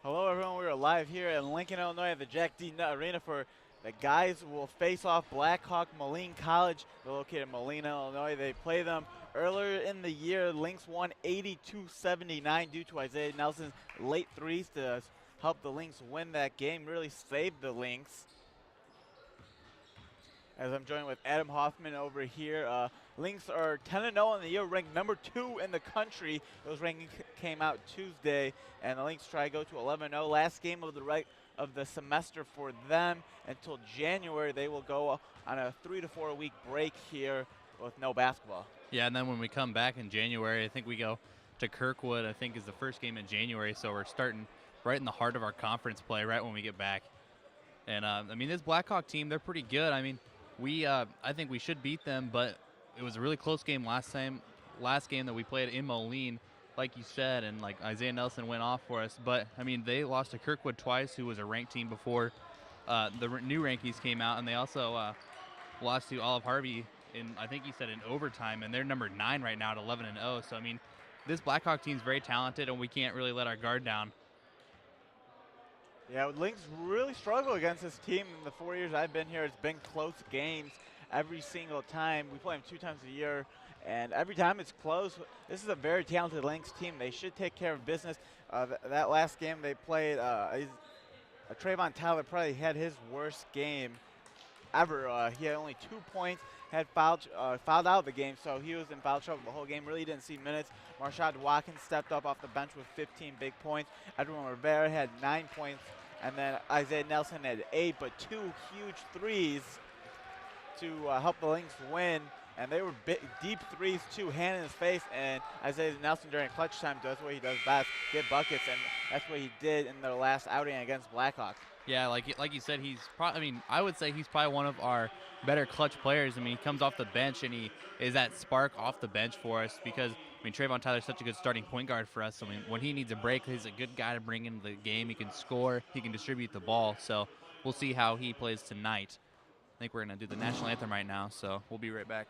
Hello, everyone. We are live here in Lincoln, Illinois at the Jack D. Nutt Arena for the guys who will face off Blackhawk Moline College. They're located in Moline, Illinois. They play them earlier in the year. Lynx won 82-79 due to Isaiah Nelson's late threes to help the Lynx win that game, really saved the Lynx. As I'm joined with Adam Hoffman over here. Lynx are 10-0 in the year, ranked number 2 in the country. Those rankings came out Tuesday, and the Lynx try to go to 11-0. Last game of the semester for them until January. They will go on a 3 to 4 week break here with no basketball. Yeah, and then when we come back in January, I think we go to Kirkwood, I think is the first game in January, so we're starting right in the heart of our conference play right when we get back. And, I mean, this Blackhawk team, they're pretty good. I mean, I think we should beat them, but it was a really close game last game that we played in Moline, like you said, and like Isaiah Nelson went off for us. But I mean, they lost to Kirkwood twice, who was a ranked team before the new rankings came out, and they also lost to Olive Harvey in, I think you said, in overtime, and they're number 9 right now at 11-0. So I mean, this Blackhawk team is very talented, and we can't really let our guard down. Yeah, Lynx really struggle against this team in the 4 years I've been here. It's been close games every single time. We play them 2 times a year, and every time it's close. This is a very talented Lynx team. They should take care of business. That last game they played, Trayvon Tyler probably had his worst game ever. He had only 2 points, had fouled out of the game, so he was in foul trouble the whole game. Really didn't see minutes. Marshad Watkins stepped up off the bench with 15 big points. Edwin Rivera had 9 points, and then Isaiah Nelson had 8, but 2 huge threes to help the Lynx win. And they were deep threes too, hand in his face, and Isaiah Nelson during clutch time does what he does best, get buckets, and that's what he did in their last outing against Blackhawk. Yeah, like you said, I would say he's probably one of our better clutch players. I mean, he comes off the bench and he is that spark off the bench for us because, I mean, Trayvon Tyler's such a good starting point guard for us. I mean, when he needs a break, he's a good guy to bring into the game. He can score, he can distribute the ball. So we'll see how he plays tonight. I think we're going to do the national anthem right now, so we'll be right back.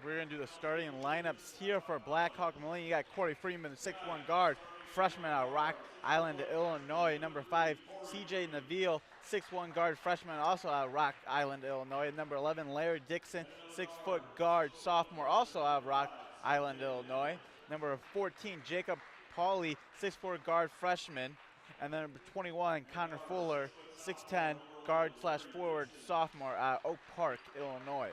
We're going to do the starting lineups here for Blackhawk Moline. You got Corey Freeman, the 6'1 guard, freshman out of Rock Island, Illinois. Number 5, CJ Neville, 6'1 guard, freshman also out of Rock Island, Illinois. Number 11, Larry Dixon, 6-foot guard, sophomore also out of Rock Island, Illinois. Number 14, Jacob Pauley, 6'4 guard, freshman. And then number 21, Connor Fuller, 6'10 guard/forward, sophomore out of Oak Park, Illinois.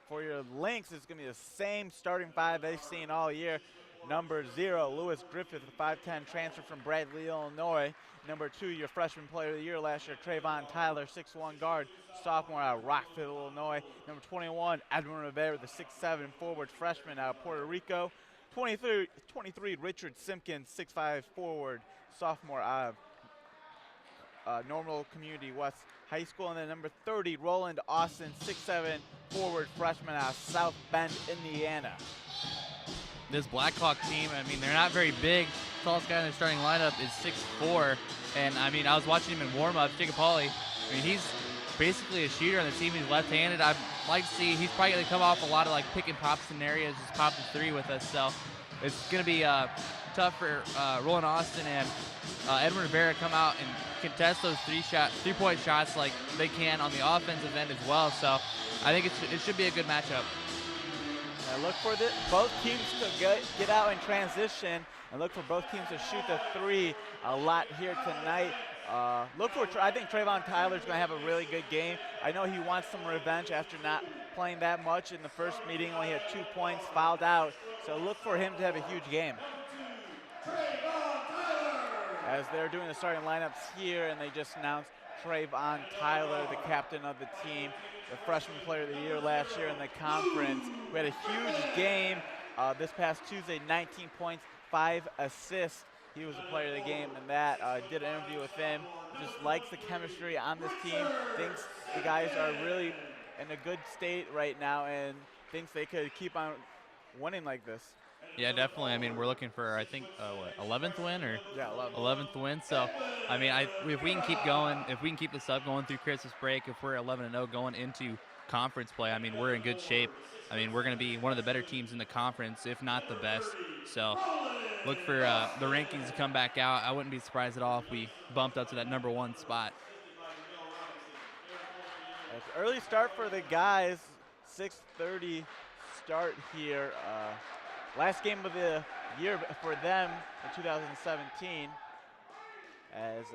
For your Lynx, it's going to be the same starting 5 they've seen all year. Number 0, Lewis Griffith, the 5'10 transfer from Bradley, Illinois. Number 2, your freshman player of the year last year, Trayvon Tyler, 6'1 guard, sophomore out of Rockville, Illinois. Number 21, Edwin Rivera, the 6'7 forward freshman out of Puerto Rico. 23, Richard Simpkins, 6'5 forward, sophomore out of Normal Community West High School. And then number 30, Roland Austin, 6'7 forward freshman out of South Bend, Indiana. This Blackhawk team, I mean, they're not very big. The tallest guy in their starting lineup is 6'4", and I mean, I was watching him in warm-ups. Jacob Pauley, I mean, he's basically a shooter on the team. He's left-handed. like to see. He's probably going to come off a lot of like pick and pop scenarios, just popping three with us. So it's going to be tough for Roland Austin and Edwin Rivera come out and contest those three-point shots like they can on the offensive end as well. So I think it should be a good matchup. Look for both teams to get out in transition, and look for both teams to shoot the three a lot here tonight. I think Trayvon Tyler's going to have a really good game. I know he wants some revenge after not playing that much in the first meeting. Only had 2 points, fouled out. So look for him to have a huge game. As they're doing the starting lineups here, and they just announced Trayvon Tyler, the captain of the team, the freshman player of the year last year in the conference. We had a huge game this past Tuesday, 19 points, 5 assists. He was the player of the game, and that did an interview with him. Just likes the chemistry on this team, thinks the guys are really in a good state right now, and thinks they could keep on winning like this. Yeah, definitely. I mean, we're looking for, I think, 11th win or? Yeah, 11th win. So, I mean, if we can keep going, if we can keep this up going through Christmas break, if we're 11-0 going into conference play, I mean, we're in good shape. I mean, we're going to be one of the better teams in the conference, if not the best. So, look for the rankings to come back out. I wouldn't be surprised at all if we bumped up to that #1 spot. It's early start for the guys. 6:30 start here. Last game of the year for them in 2017. As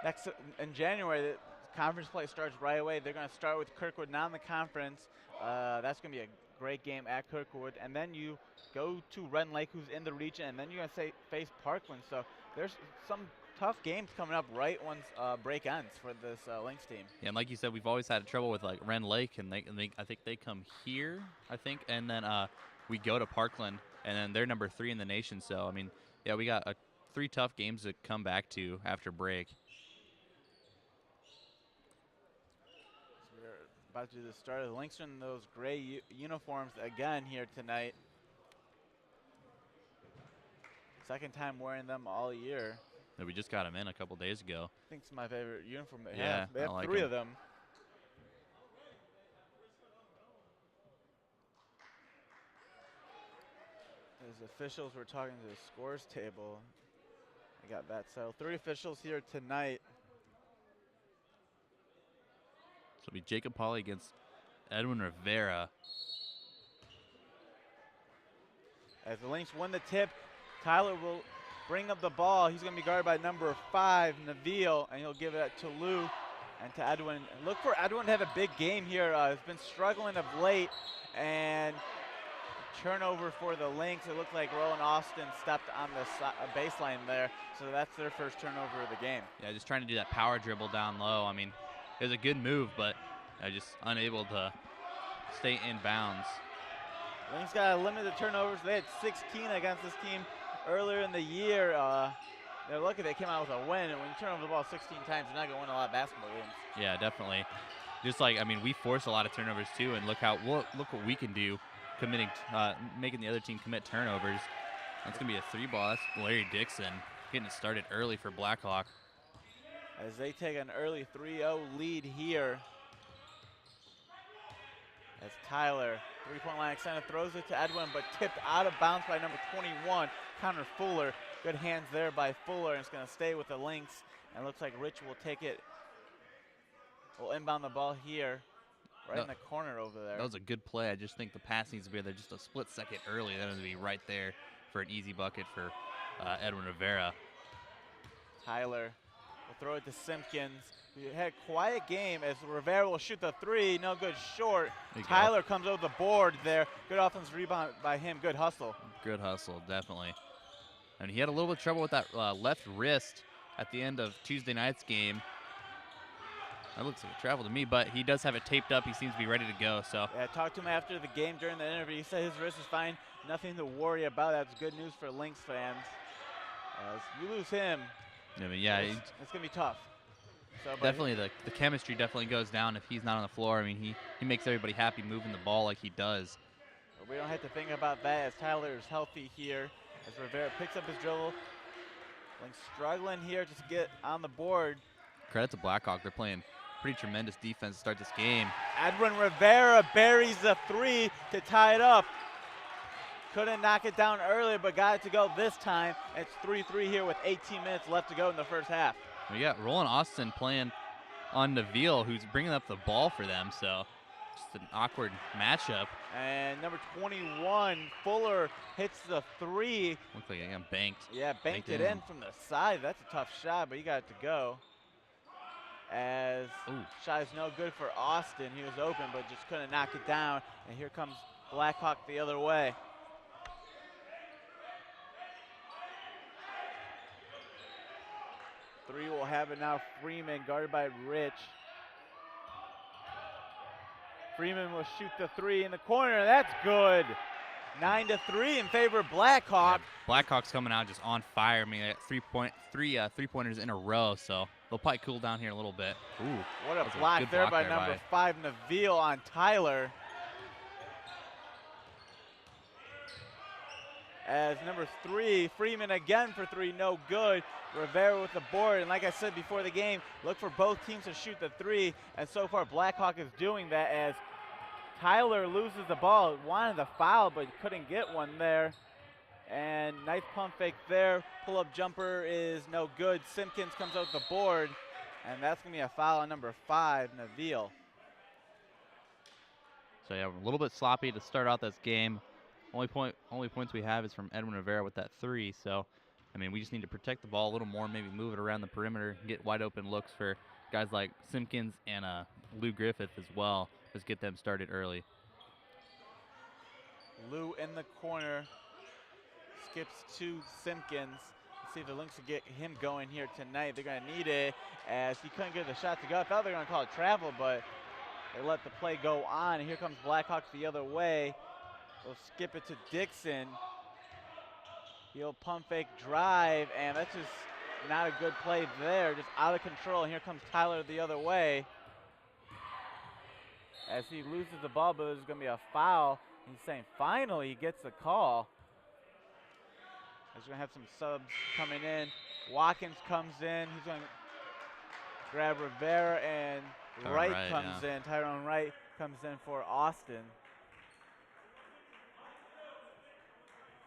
next in January, the conference play starts right away. They're going to start with Kirkwood, not in the conference. That's going to be a great game at Kirkwood, and then you go to Ren Lake, who's in the region, and then you're going to face Parkland. So there's some tough games coming up right once break ends for this Lynx team. Yeah, and like you said, we've always had trouble with like Ren Lake, and I think they come here, and then we go to Parkland, and then they're #3 in the nation. So I mean, yeah, we got 3 tough games to come back to after break. So we're about to do the start of the Lynx in those gray uniforms again here tonight. Second time wearing them all year. Yeah, we just got them in a couple days ago. I think it's my favorite uniform they Yeah, have. They have I like 3 of them. As officials were talking to the scores table, I got that settled. 3 officials here tonight. So it'll be Jacob Pauly against Edwin Rivera. As the Lynx win the tip, Tyler will bring up the ball. He's going to be guarded by #5, Nabil, and he'll give it to Lou and to Edwin. Look for Edwin to have a big game here. He's been struggling of late, and turnover for the Lynx. It looked like Roland Austin stepped on the baseline there, so that's their first turnover of the game. Yeah, just trying to do that power dribble down low. I mean, it was a good move, but just unable to stay in bounds. Lynx got to limit the turnovers. They had 16 against this team earlier in the year. They're lucky they came out with a win, and when you turn over the ball 16 times, you're not going to win a lot of basketball games. Yeah, definitely. Just like, I mean, we force a lot of turnovers too, and look what we can do, making the other team commit turnovers. That's going to be a 3 ball. That's Larry Dixon getting it started early for Blackhawk. As they take an early 3-0 lead here. As Tyler, 3-point line extended, throws it to Edwin, but tipped out of bounds by #21, Connor Fuller. Good hands there by Fuller, and it's going to stay with the Lynx. And looks like Rich will take it. Will inbound the ball here, right in the corner over there. That was a good play. I just think the pass needs to be there just a split second early. That would be right there for an easy bucket for Edwin Rivera. Tyler will throw it to Simpkins. We had a quiet game as Rivera will shoot the 3. No good, short. Tyler comes over the board there. Good offensive rebound by him. Good hustle. Good hustle, definitely. And he had a little bit of trouble with that left wrist at the end of Tuesday night's game. That looks like a travel to me, but he does have it taped up. He seems to be ready to go. So yeah, I talked to him after the game during the interview. He said his wrist is fine. Nothing to worry about. That's good news for Lynx fans. As you lose him, I mean, yeah, it's going to be tough. So, definitely the chemistry definitely goes down if he's not on the floor. I mean, he makes everybody happy moving the ball like he does. But we don't have to think about that as Tyler is healthy here. As Rivera picks up his dribble. Lynx struggling here just to get on the board. Credit to Blackhawk. They're playing pretty tremendous defense to start this game. Edwin Rivera buries the 3 to tie it up. Couldn't knock it down earlier, but got it to go this time. It's 3-3 here with 18 minutes left to go in the first half. We got Roland Austin playing on Neville, who's bringing up the ball for them, so just an awkward matchup. And number 21, Fuller, hits the 3. Looks like it got banked. Yeah, banked it in from the side. That's a tough shot, but he got it to go. As shot is no good for Austin. He was open, but just couldn't knock it down. And here comes Blackhawk the other way. Three will have it now. Freeman guarded by Rich. Freeman will shoot the 3 in the corner. That's good. 9-3 in favor of Blackhawk. Yeah, Blackhawk's coming out just on fire. I mean, they got three-pointers in a row, so they'll probably cool down here a little bit. Ooh, what a block there by number 5, Neville on Tyler. As number 3, Freeman again for 3, no good. Rivera with the board, and like I said before the game, look for both teams to shoot the 3, and so far Blackhawk is doing that as Tyler loses the ball. Wanted the foul, but couldn't get one there. And nice pump fake there. Pull-up jumper is no good. Simpkins comes out with the board, and that's going to be a foul on number 5, Neville. So yeah, a little bit sloppy to start out this game. Only points we have is from Edwin Rivera with that 3. So, I mean, we just need to protect the ball a little more, maybe move it around the perimeter, get wide open looks for guys like Simpkins and Lou Griffith as well. Just get them started early. Lou in the corner, skips to Simpkins. Let's see if the Lynx will get him going here tonight. They're going to need it as he couldn't get the shot to go. I thought they were going to call it travel, but they let the play go on. And here comes Blackhawks the other way. They'll skip it to Dixon. He'll pump fake drive, and that's just not a good play there. Just out of control. And here comes Tyler the other way. As he loses the ball, but there's going to be a foul. He's saying finally he gets the call. He's going to have some subs coming in. Watkins comes in. He's going to grab Rivera, and Wright comes in. Tyrone Wright comes in for Austin.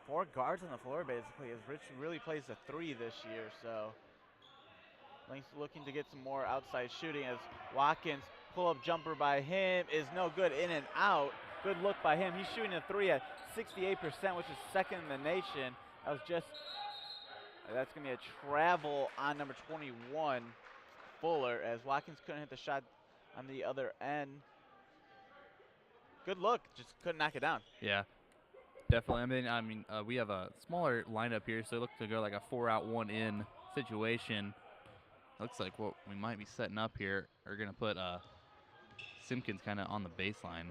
4 guards on the floor basically, as Rich really plays the 3 this year. So Lynx looking to get some more outside shooting as Watkins, pull-up jumper by him is no good, in and out. Good look by him. He's shooting a 3 at 68%, which is second in the nation. That was just, that's going to be a travel on number 21, Fuller, as Watkins couldn't hit the shot on the other end. Good look, just couldn't knock it down. Yeah, definitely. I mean, we have a smaller lineup here, so it looks to go like a 4-out, 1-in situation. Looks like what we might be setting up here are going to put Simpkins kind of on the baseline.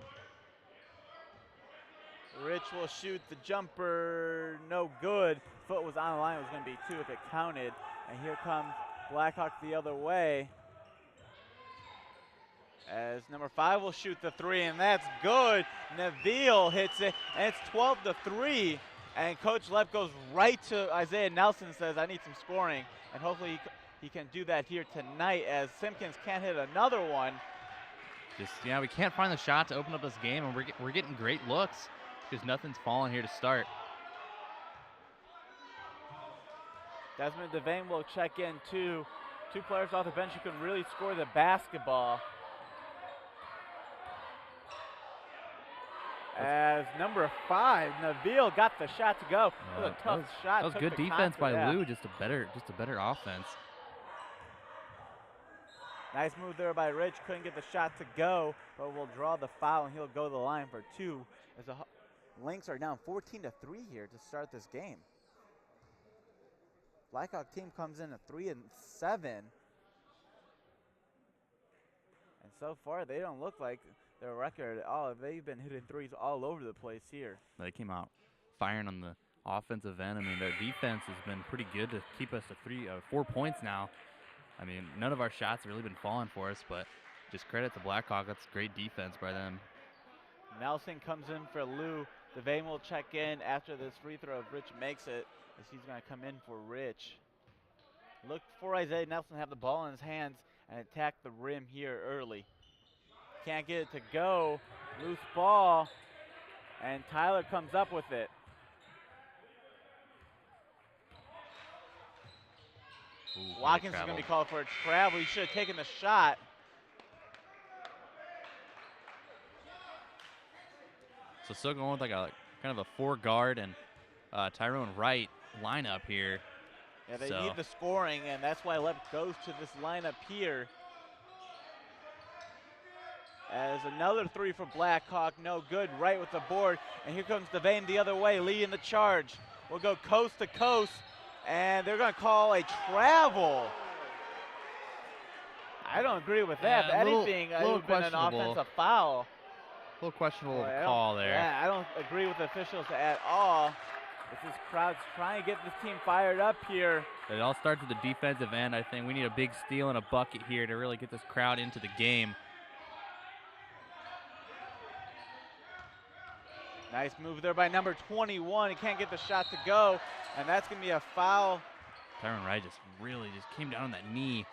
Rich will shoot the jumper, no good. Foot was on the line, it was going to be 2 if it counted. And here comes Blackhawk the other way. As number 5 will shoot the 3, and that's good. Neville hits it, and it's 12-3. And Coach Lepp goes right to Isaiah Nelson and says, I need some scoring. And hopefully he can do that here tonight, as Simpkins can't hit another one. Just, yeah, we can't find the shot to open up this game, and we're getting great looks because nothing's falling here to start. Desmond Devane will check in too. 2 players off the bench who can really score the basketball. As number 5, Neville got the shot to go. That was a tough shot. That was good defense by Lou, just a better offense. Nice move there by Rich. Couldn't get the shot to go, but will draw the foul, and he'll go to the line for 2. As the Lynx are down 14-3 here to start this game. Blackhawk team comes in at 3-7. And so far, they don't look like their record at all. They've been hitting 3s all over the place here. They came out firing on the offensive end. I mean, their defense has been pretty good to keep us to 4 points now. I mean, none of our shots have really been falling for us, but just credit to Blackhawk. That's great defense by them. Nelson comes in for Lou. Devane will check in after this free throw if Rich makes it, as he's going to come in for Rich. Look for Isaiah Nelson to have the ball in his hands and attack the rim here early. Can't get it to go. Loose ball, and Tyler comes up with it. Ooh, Watkins is going to be called for a travel. He should have taken the shot. So still going with like a kind of a 4 guard and Tyrone Wright lineup here. Yeah, they need the scoring, and that's why Lep goes to this lineup here. As another 3 for Blackhawk, no good, right with the board. And here comes Devane the other way, leading the charge. We'll go coast to coast, and they're going to call a travel. I don't agree with that. Yeah, If anything, it would have been an offensive foul. A little questionable call there. Yeah, I don't agree with the officials at all. This crowd's trying to get this team fired up here. It all starts with the defensive end. I think we need a big steal and a bucket here to really get this crowd into the game. Nice move there by number 21. He can't get the shot to go, and that's going to be a foul. Tyrone Wright just really came down on that knee.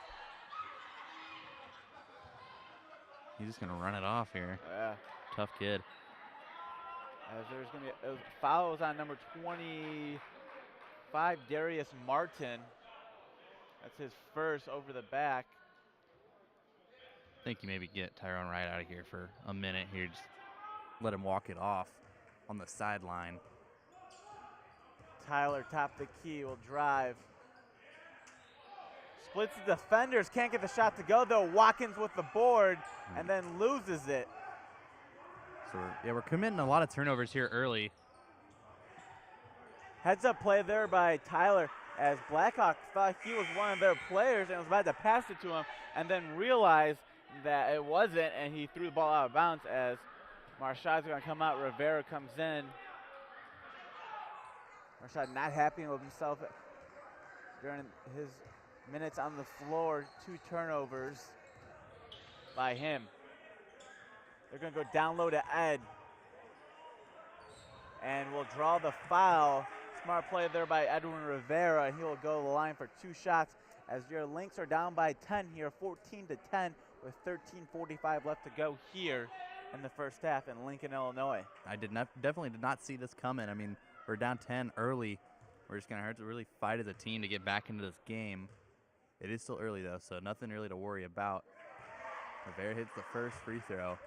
He's just going to run it off here. Yeah. Tough kid. As there's going to be fouls on number 25, Darius Martin. That's his first over the back. I think you maybe get Tyrone Wright out of here for a minute here. Just let him walk it off on the sideline. Tyler, top of the key, will drive. Splits the defenders, can't get the shot to go though. Watkins with the board and then loses it. So we're committing a lot of turnovers here early. Heads up play there by Tyler as Blackhawk thought he was one of their players and was about to pass it to him and then realized that it wasn't, and he threw the ball out of bounds as Marshad's going to come out. Rivera comes in. Marshad not happy with himself during his minutes on the floor. 2 turnovers by him. They're going to go down low to Ed. And will draw the foul. Smart play there by Edwin Rivera. He will go to the line for 2 shots as your Lynx are down by 10 here, 14-10 with 13:45 left to go here in the first half in Lincoln, Illinois. I definitely did not see this coming. I mean, we're down 10 early. We're just going to have to really fight as a team to get back into this game. It is still early, though, so nothing really to worry about. Rivera hits the first free throw.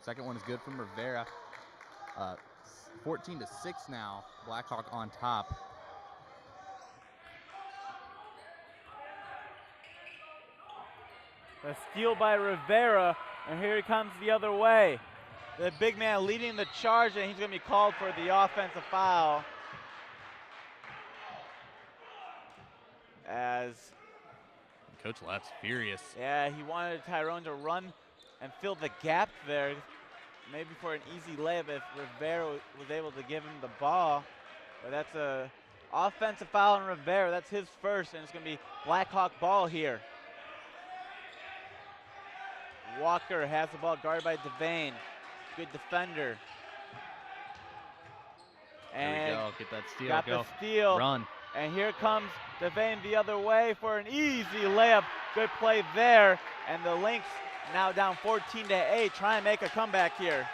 Second one is good from Rivera. 14-6 now. Blackhawk on top. A steal by Rivera, and here he comes the other way. The big man leading the charge, and he's going to be called for the offensive foul. As Coach Lapp's furious. Yeah, he wanted Tyrone to run and fill the gap there, maybe for an easy layup if Rivera was able to give him the ball. But that's a offensive foul on Rivera. That's his first, and it's going to be Blackhawk ball here. Walker has the ball, guarded by Devane. Good defender. And there we go. Get that steal. got go. the steal. Run. And here comes Devane the other way for an easy layup. Good play there. And the Lynx now down 14-8, trying to make a comeback here.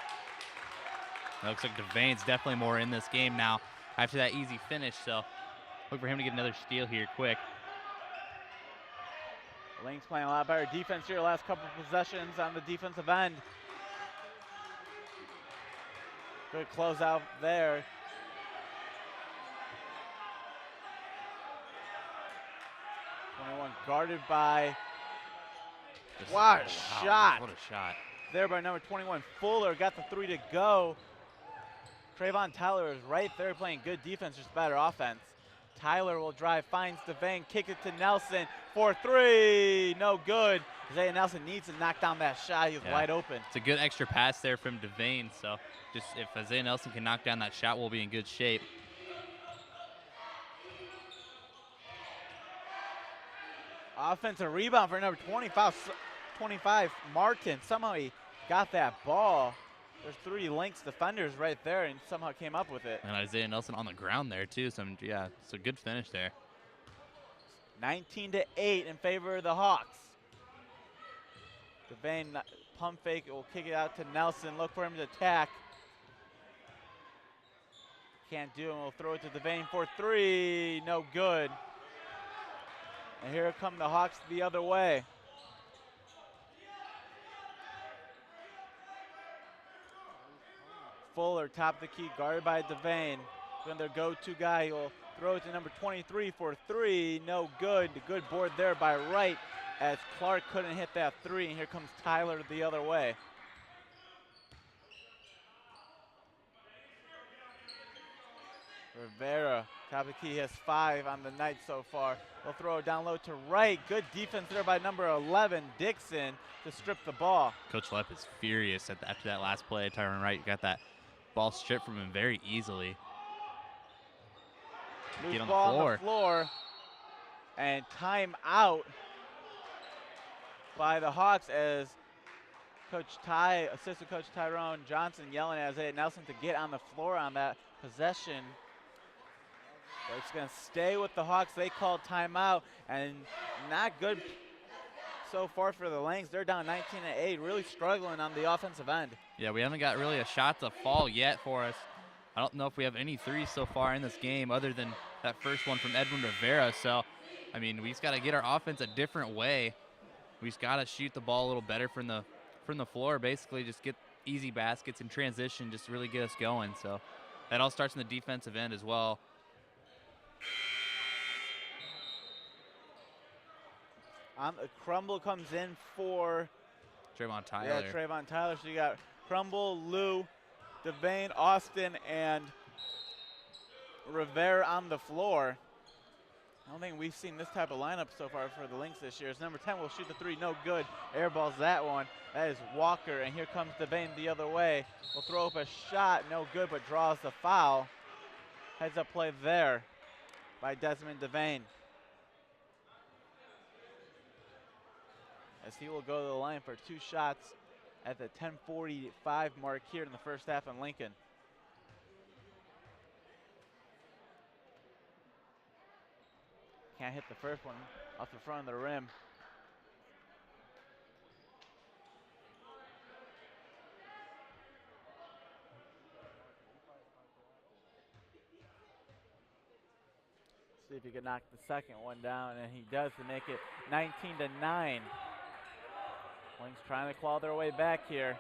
It looks like Devane's definitely more in this game now after that easy finish. So look for him to get another steal here quick. Lynx playing a lot better defense here last couple of possessions on the defensive end. Good closeout there. Guarded by, wow, shot. What a shot. There by number 21, Fuller, got the 3 to go. Trayvon Tyler is right there playing good defense, just better offense. Tyler will drive, finds Devane, kick it to Nelson for 3, no good. Isaiah Nelson needs to knock down that shot, he's wide open. It's a good extra pass there from Devane, so just if Isaiah Nelson can knock down that shot, we'll be in good shape. Offensive rebound for number 25, Martin. Somehow he got that ball. There's 3 Lynx defenders right there and somehow came up with it. And Isaiah Nelson on the ground there too. So yeah, it's a good finish there. 19-8 in favor of the Hawks. Devane pump fake, will kick it out to Nelson. Look for him to attack. Can't do it. We'll throw it to Devane for 3. No good. And here come the Hawks the other way. Fuller, top of the key, guarded by Devane. Then their go-to guy, he'll throw it to number 23 for 3. No good. The good board there by Wright as Clark couldn't hit that 3. And here comes Tyler the other way. Rivera, top of the key, has 5 on the night so far. They'll throw it down low to Wright. Good defense there by number 11, Dixon, to strip the ball. Coach Lepp is furious after that last play. Tyron Wright got that ball stripped from him very easily. Loose Get on ball the floor. on the floor. And timeout by the Hawks as Assistant Coach Tyrone Johnson yelling at Isaiah Nelson to get on the floor on that possession. But it's going to stay with the Hawks. They called timeout, and not good so far for the Lynx. They're down 19-8, really struggling on the offensive end. Yeah, we haven't got really a shot to fall yet for us. I don't know if we have any threes so far in this game other than that first one from Edwin Rivera. So, I mean, we just got to get our offense a different way. We just got to shoot the ball a little better from the floor, basically just get easy baskets in transition, just really get us going. So that all starts in the defensive end as well. Crumble comes in for Trayvon Tyler. Yeah, Trayvon Tyler. So you got Crumble, Lou, Devane, Austin, and Rivera on the floor. I don't think we've seen this type of lineup so far for the Lynx this year. As number 10 will shoot the 3, no good. Airballs that one. That is Walker, and here comes Devane the other way. Will throw up a shot, no good, but draws the foul. Heads up play there by Desmond Devane. As he will go to the line for 2 shots at the 10:45 mark here in the first half in Lincoln. Can't hit the first one off the front of the rim. See if he can knock the second one down, and he does to make it 19-9. Lynx trying to claw their way back here.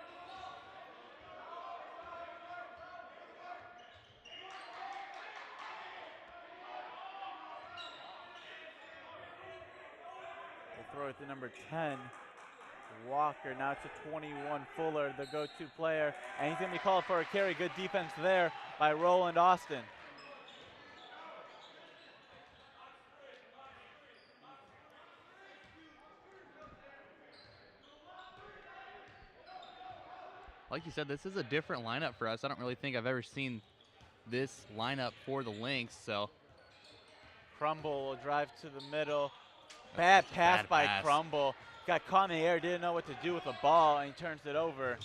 Throw it to number 10, Walker. Now it's a 21, Fuller, the go-to player. And he's going to be called for a carry. Good defense there by Roland Austin. Like you said, this is a different lineup for us. I don't really think I've ever seen this lineup for the Lynx. So Crumble will drive to the middle. Bad pass by Crumble. Got caught in the air, didn't know what to do with the ball, and he turns it over.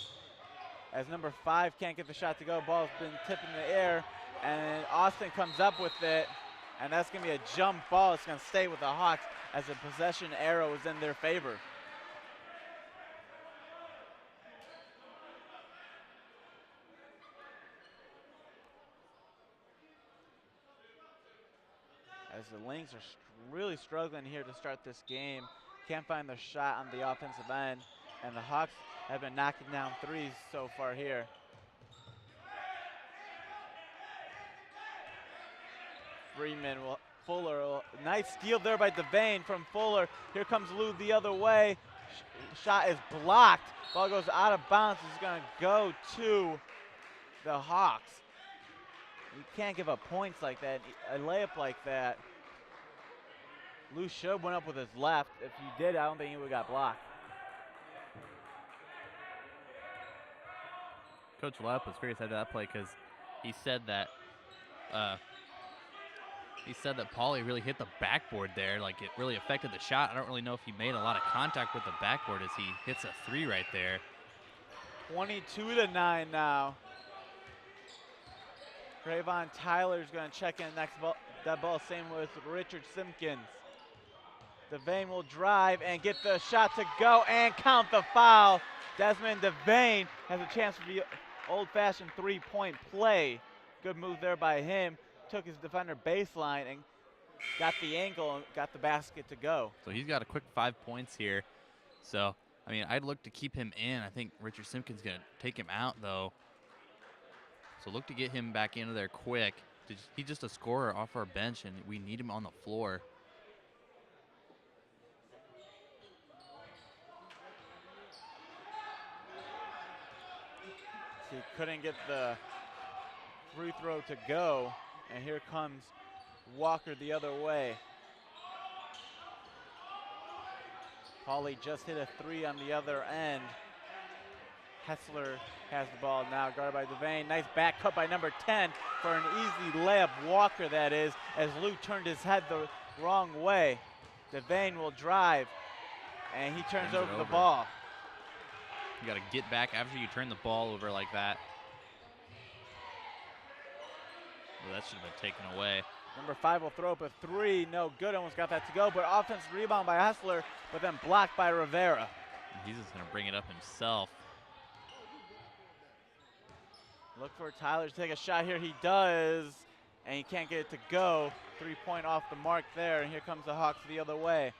As number 5 can't get the shot to go, ball's been tipped in the air, and Austin comes up with it, and that's going to be a jump ball. It's going to stay with the Hawks as the possession arrow is in their favor. As the Lynx are really struggling here to start this game. Can't find their shot on the offensive end. And the Hawks have been knocking down 3s so far here. Freeman, Fuller, nice steal there by Devane from Fuller. Here comes Lou the other way. Shot is blocked. Ball goes out of bounds. It's going to go to the Hawks. You can't give up points like that, a layup like that. Lou Shobe went up with his left. If he did, I don't think he would have got blocked. Coach Lepp was furious after that play because he said that Pauly really hit the backboard there, like it really affected the shot. I don't really know if he made a lot of contact with the backboard as he hits a 3 right there. 22-9 now. Trayvon Tyler's going to check in next ball. That ball, same with Richard Simpkins. Devane will drive and get the shot to go and count the foul. Desmond Devane has a chance for the old-fashioned three-point play. Good move there by him. Took his defender baseline and got the angle and got the basket to go. So he's got a quick 5 points here. So, I mean, I'd look to keep him in. I think Richard Simpkins going to take him out, though. So look to get him back into there quick. He's just a scorer off our bench, and we need him on the floor. He couldn't get the free throw to go, and here comes Walker the other way. Pauly just hit a three on the other end. Hessler has the ball now, guarded by Devane. Nice back cut by number 10 for an easy layup. Walker, that is, as Lou turned his head the wrong way. Devane will drive, and he turns over the ball. You got to get back after you turn the ball over like that. Well, that should have been taken away. Number 5 will throw up a three. No good, almost got that to go, but offensive rebound by Hessler, but then blocked by Rivera. And he's just going to bring it up himself. Look for Tyler to take a shot here. He does, and he can't get it to go. 3-point off the mark there, and here comes the Hawks the other way.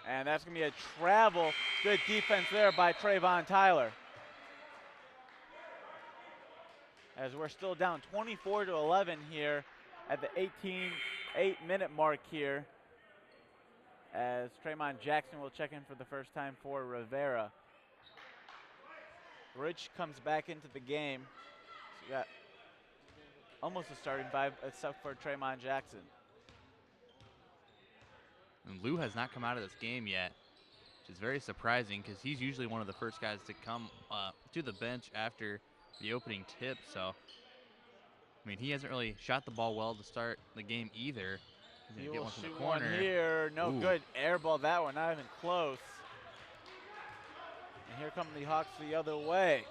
And that's going to be a travel. Good defense there by Trayvon Tyler. As we're still down 24-11 here at the 8-minute mark here. As Tremont Jackson will check in for the first time for Rivera. Rich comes back into the game. So we got almost a starting five, except for Tremont Jackson. And Lou has not come out of this game yet, which is very surprising because he's usually one of the first guys to come to the bench after the opening tip. So, I mean, he hasn't really shot the ball well to start the game either. He's He gonna get will one from shoot the corner. one here. No Ooh. good. Air ball that one, not even close. And here come the Hawks the other way.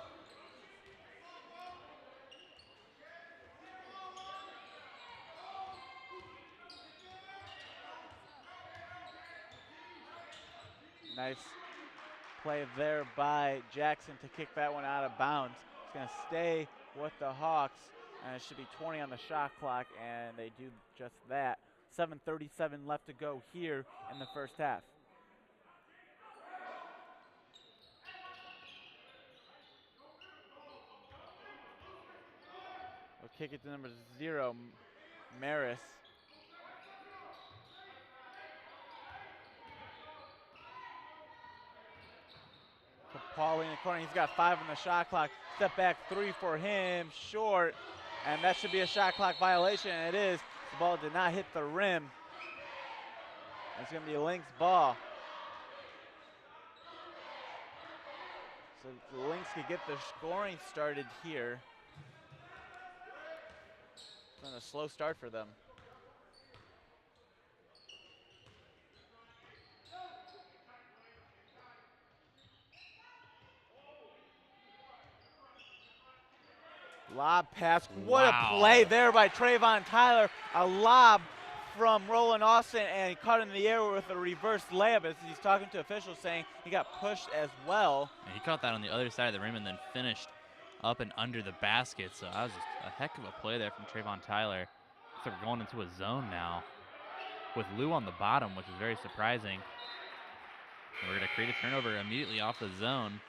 Nice play there by Jackson to kick that one out of bounds. It's going to stay with the Hawks, and it should be 20 on the shot clock, and they do just that. 7:37 left to go here in the first half. We'll kick it to number 0, Maris. Pauly in the corner, he's got 5 on the shot clock. Step back 3 for him, short, and that should be a shot clock violation, and it is. The ball did not hit the rim. It's going to be a Lynx ball. So the Lynx could get their scoring started here. It's been a slow start for them. Lob pass. What a play there by Trayvon Tyler. A lob from Roland Austin, and he caught in the air with a reverse layup as he's talking to officials saying he got pushed as well. And he caught that on the other side of the rim and then finished up and under the basket. So that was just a heck of a play there from Trayvon Tyler. So we're going into a zone now with Lou on the bottom, which is very surprising. And we're going to create a turnover immediately off the zone.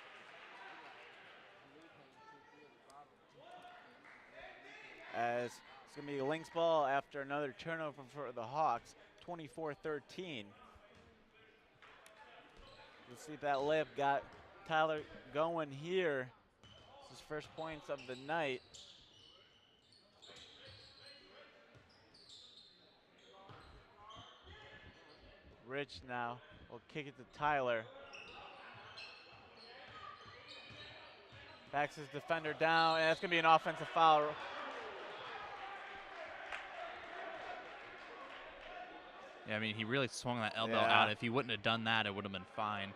As it's going to be a Lynx ball after another turnover for the Hawks, 24-13. Let's see if that layup got Tyler going here. It's his first points of the night. Rich now will kick it to Tyler. Backs his defender down, and that's going to be an offensive foul. Yeah, I mean, he really swung that elbow out. If he wouldn't have done that, it would have been fine.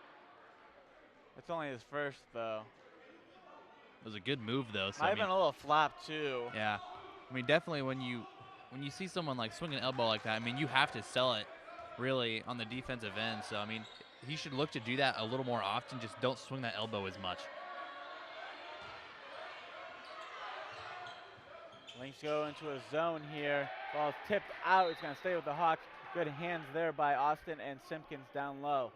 It's only his first, though. It was a good move, though. So Might have been a little flop, too. Yeah. I mean, definitely when you see someone like swing an elbow like that, I mean, you have to sell it really on the defensive end. So, I mean, he should look to do that a little more often. Just don't swing that elbow as much. Lynx go into a zone here. Ball's tipped out. It's going to stay with the Hawks. Good hands there by Austin and Simpkins down low.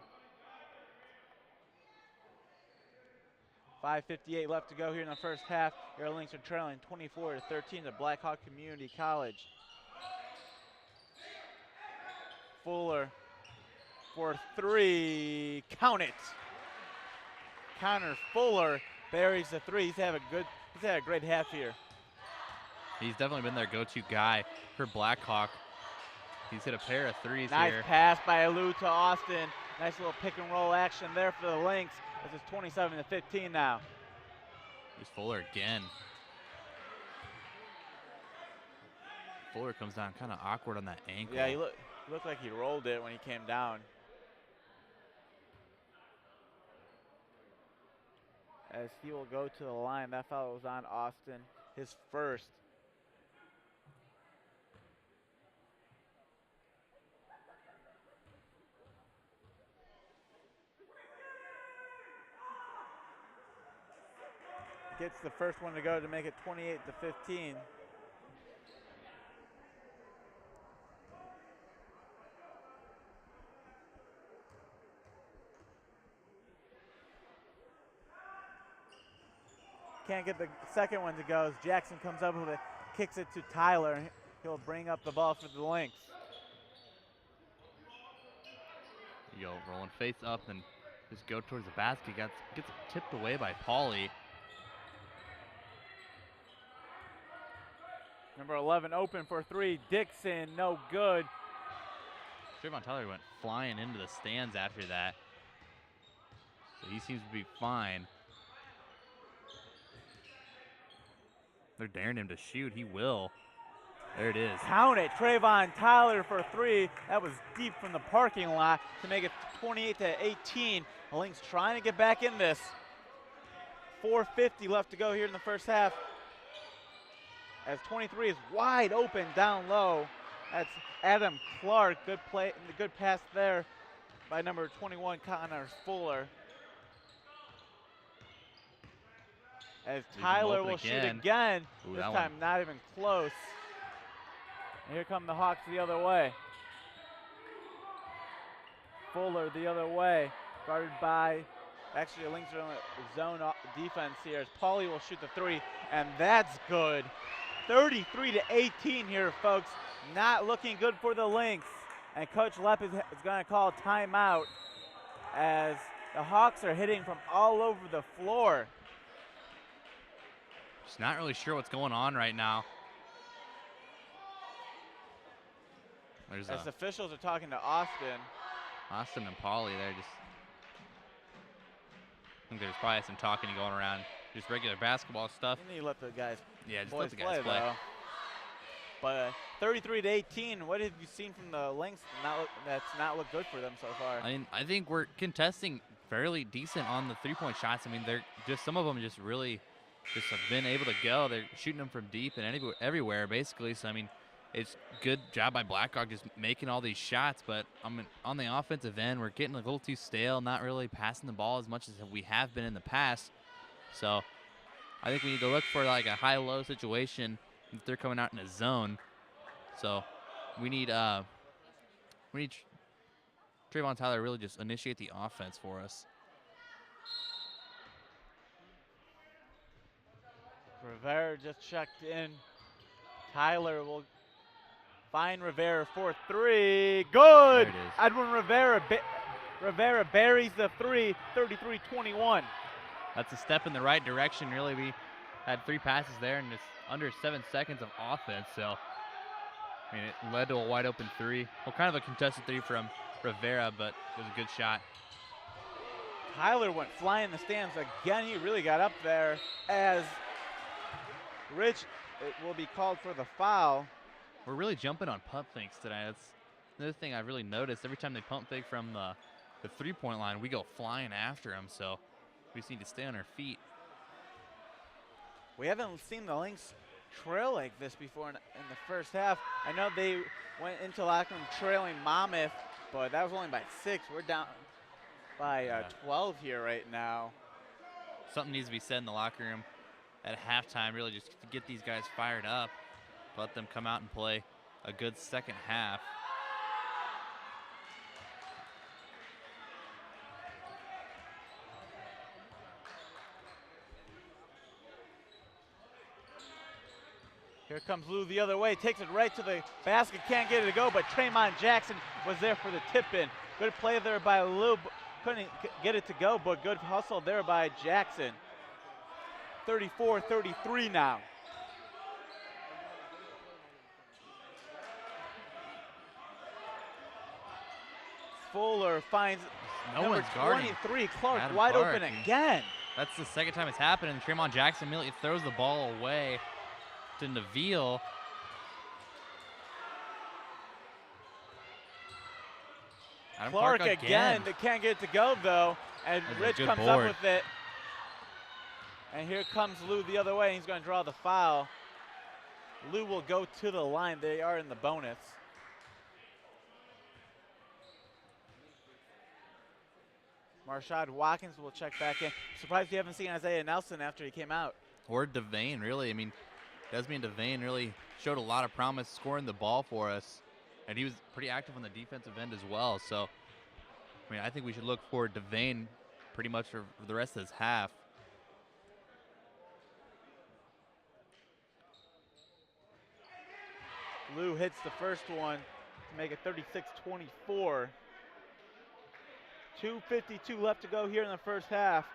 5:58 left to go here in the first half. Your Lynx are trailing 24-13 to Blackhawk Community College. Fuller for three. Count it. Connor Fuller buries the three. He's had a great half here. He's definitely been their go-to guy for Blackhawk. He's hit a pair of threes nice here. Nice pass by Alou to Austin. Nice little pick and roll action there for the Lynx. This is 27-15 now. Here's Fuller again. Fuller comes down kind of awkward on that ankle. Yeah, he looked like he rolled it when he came down. As he will go to the line. That foul was on Austin, his first. Gets the first one to go to make it 28-15. Can't get the second one to go as Jackson comes up with it, kicks it to Tyler. He'll bring up the ball for the Lynx. Yo, rolling face up and just go towards the basket. Gets tipped away by Pauly. Number 11 open for three. Dixon, no good. Trayvon Tyler went flying into the stands after that. So he seems to be fine. They're daring him to shoot. He will. There it is. Count it. Trayvon Tyler for three. That was deep from the parking lot to make it 28-18. The Lynx trying to get back in this. 4:50 left to go here in the first half. As 23 is wide open down low. That's Adam Clark. Good play, good pass there by number 21, Connor Fuller. As Tyler will shoot again. Ooh, this time not even close. And here come the Hawks the other way. Fuller the other way, guarded by, actually the Lynx are in a zone defense here as Pauly will shoot the three, and that's good. 33-18 here, folks. Not looking good for the Lynx. And Coach Lepp is going to call timeout as the Hawks are hitting from all over the floor. Just not really sure what's going on right now. As officials are talking to Austin. Austin and Pauly there just, I think there's probably some talking going around. Just regular basketball stuff. You let the guys, just let the guys play. Though. But 33-18, what have you seen from the Lynx that's not looked good for them so far? I mean, I think we're contesting fairly decent on the three-point shots. I mean, they're just, some of them just really just have been able to go. They're shooting them from deep and everywhere, basically. So, I mean, it's good job by Blackhawk just making all these shots. But on the offensive end, we're getting a little too stale, not really passing the ball as much as we have been in the past. So I think we need to look for like a high-low situation if they're coming out in a zone. So we need Trayvon Tyler to really just initiate the offense for us. Rivera just checked in. Tyler will find Rivera for three. Good! There it is. Edwin Rivera buries the three, 33-21. That's a step in the right direction. Really, we had three passes there and just under 7 seconds of offense. So, I mean, it led to a wide open three. Well, kind of a contested three from Rivera, but it was a good shot. Tyler went flying in the stands again. He really got up there as Rich, it will be called for the foul. We're really jumping on pump fakes tonight. another thing I've really noticed, every time they pump fake from the three-point line, we go flying after them. So we just need to stay on our feet. We haven't seen the Lynx trail like this before in the first half. I know they went into locker room trailing Monmouth, but that was only by 6. We're down by 12 here right now. Something needs to be said in the locker room at halftime, really just to get these guys fired up, let them come out and play a good second half. Here comes Lou the other way, takes it right to the basket, can't get it to go, but Tremont Jackson was there for the tip-in. Good play there by Lou, couldn't get it to go, but good hustle there by Jackson. 34-33 now. Fuller finds number 23, Clark, wide open again. That's the second time it's happened, and Tremont Jackson immediately throws the ball away to Neville. Clark again. They can't get it to go though, and Rich comes up with it. And here comes Lou the other way, and he's going to draw the foul. Lou will go to the line. They are in the bonus. Marshad Watkins will check back in. Surprised you haven't seen Isaiah Nelson after he came out. Or Devane, really. I mean, Desmond Devane really showed a lot of promise scoring the ball for us. And he was pretty active on the defensive end as well. So, I mean, I think we should look for Devane pretty much for the rest of this half. Lou hits the first one to make it 36-24. 2:52 left to go here in the first half.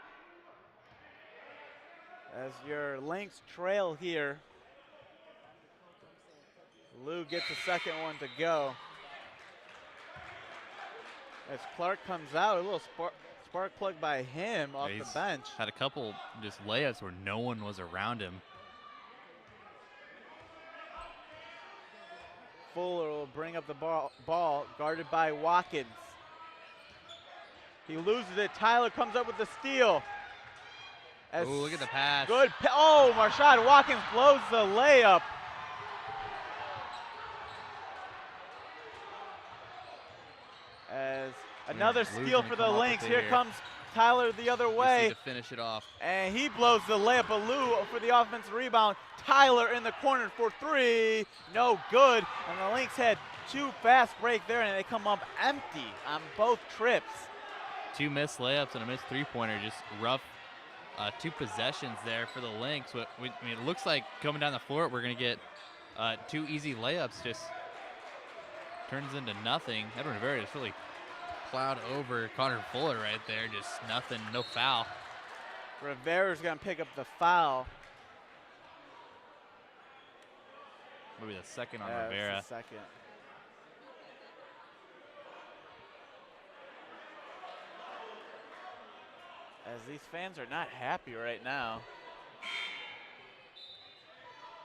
As your Lynx trail here. Lou gets the second one to go. As Clark comes out, a little spark plug by him off the bench. Had a couple just layups where no one was around him. Fuller will bring up the ball guarded by Watkins. He loses it. Tyler comes up with the steal. Oh, look at the pass. Good. Oh, Marshad Watkins blows the layup. As another steal for the Lynx. Here comes Tyler the other way. To finish it off. And he blows the layup. But Lou for the offensive rebound. Tyler in the corner for 3. No good. And the Lynx had 2 fast break there, and they come up empty on both trips. 2 missed layups and a missed three-pointer. Just rough 2 possessions there for the Lynx. I mean, it looks like coming down the floor, we're going to get 2 easy layups. Just turns into nothing. Edwin Rivera just really plowed over Connor Fuller right there. Just nothing, no foul. Rivera's going to pick up the foul. Maybe the second on Rivera. It's the second. As these fans are not happy right now.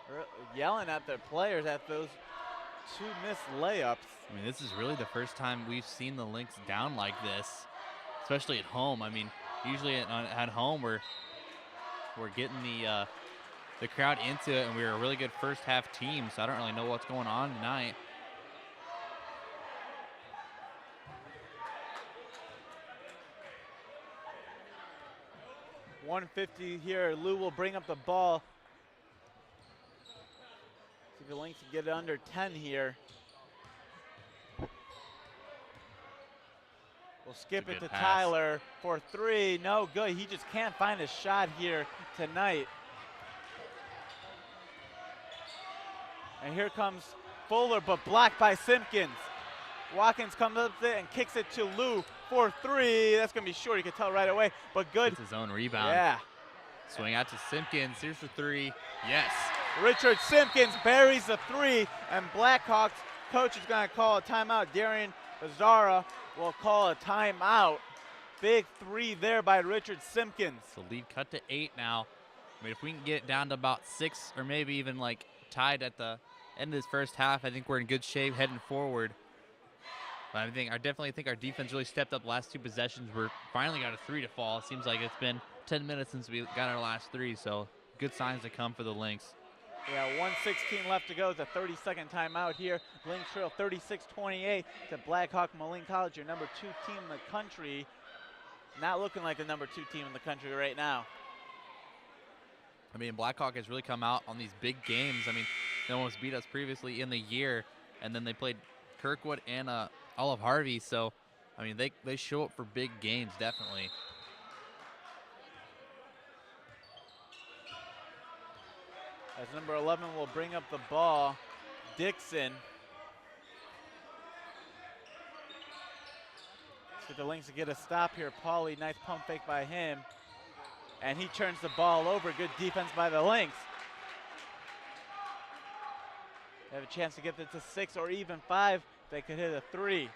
They're yelling at their players at those 2 missed layups. I mean, this is really the first time we've seen the Lynx down like this, especially at home. I mean, usually at home we're getting the crowd into it, and we're a really good first half team, so I don't really know what's going on tonight. .150 here. Lou will bring up the ball. See if the Lynx can get it under 10 here. We'll skip it to pass. Tyler for 3. No good. He just can't find a shot here tonight. And here comes Fuller, but blocked by Simpkins. Watkins comes up with it and kicks it to Lou for 3. That's going to be short. You can tell right away, but good. It's his own rebound. Yeah. Swing out to Simpkins. Here's the 3. Yes. Richard Simpkins buries the 3, and Blackhawks coach is going to call a timeout. Darian Bazzara will call a timeout. Big 3 there by Richard Simpkins. So lead cut to 8 now. I mean, if we can get it down to about 6 or maybe even like tied at the end of this first half, I think we're in good shape heading forward. I definitely think our defense really stepped up last 2 possessions. We're finally got a 3 to fall. It seems like it's been 10 minutes since we got our last 3, so good signs to come for the Lynx. Yeah, 1:16 left to go. It's a 30-second timeout here. Lynx trail 36-28 to Blackhawk Moline College, your number 2 team in the country. Not looking like the number 2 team in the country right now. I mean, Blackhawk has really come out on these big games. I mean, they almost beat us previously in the year, and then they played Kirkwood and Olive Harvey. So, I mean, they show up for big games, definitely. As number 11 will bring up the ball, Dixon. See the Lynx to get a stop here. Pauly, nice pump fake by him. And he turns the ball over. Good defense by the Lynx. They have a chance to get it to 6 or even 5. They could hit a 3.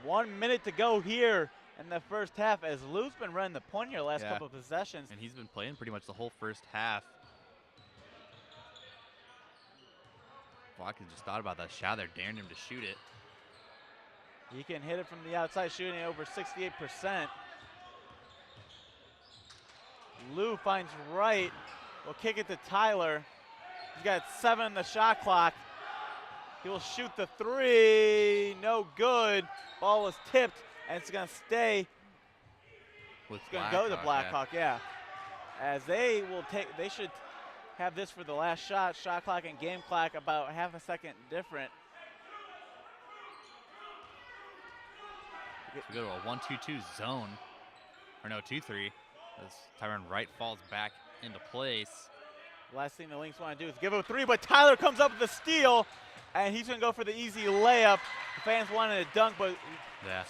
1 minute to go here in the first half as Lou's been running the point here last couple of possessions. And he's been playing pretty much the whole first half. Watkins just thought about that shot there, daring him to shoot it. He can hit it from the outside, shooting over 68%. Lou finds right, will kick it to Tyler. He's got 7 in the shot clock. He will shoot the 3, no good. Ball is tipped, and it's gonna stay. It's gonna go to Blackhawk, yeah. As they should have this for the last shot. Shot clock and game clock about half a second different. We go to a 1-2-2 zone, or no, 2-3, as Tyron Wright falls back into place. Last thing the Lynx want to do is give him a 3, but Tyler comes up with the steal, and he's going to go for the easy layup. The fans wanted a dunk, but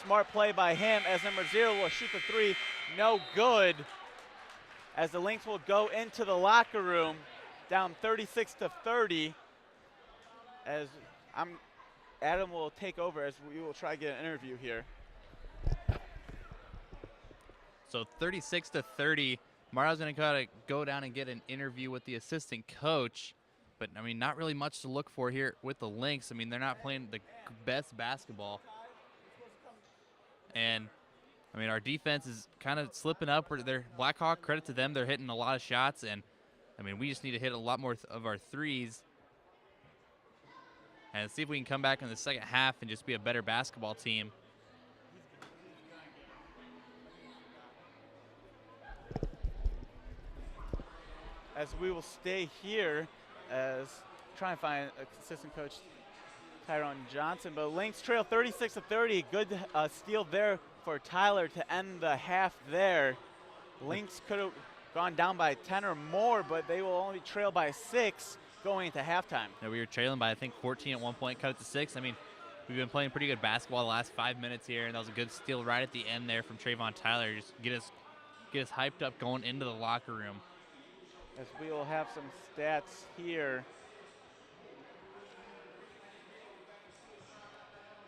smart play by him as number 0 will shoot the 3. No good. As the Lynx will go into the locker room, down 36-30. As Adam will take over as we will try to get an interview here. So 36-30. Mario's going to kind of go down and get an interview with the assistant coach. But, I mean, not really much to look for here with the Lynx. I mean, they're not playing the best basketball. And, I mean, our defense is kind of slipping up. They're Blackhawk, credit to them. They're hitting a lot of shots. And, I mean, we just need to hit a lot more of our threes. And see if we can come back in the second half and just be a better basketball team. As we will stay here as try and find assistant coach Tyrone Johnson. But Lynx trail 36-30. Good steal there for Tyler to end the half there. Lynx could have gone down by 10 or more, but they will only trail by 6 going into halftime. Yeah, we were trailing by, I think, 14 at one point, cut it to 6. I mean, we've been playing pretty good basketball the last 5 minutes here, and that was a good steal right at the end there from Trayvon Tyler. Just get us hyped up going into the locker room. As we will have some stats here.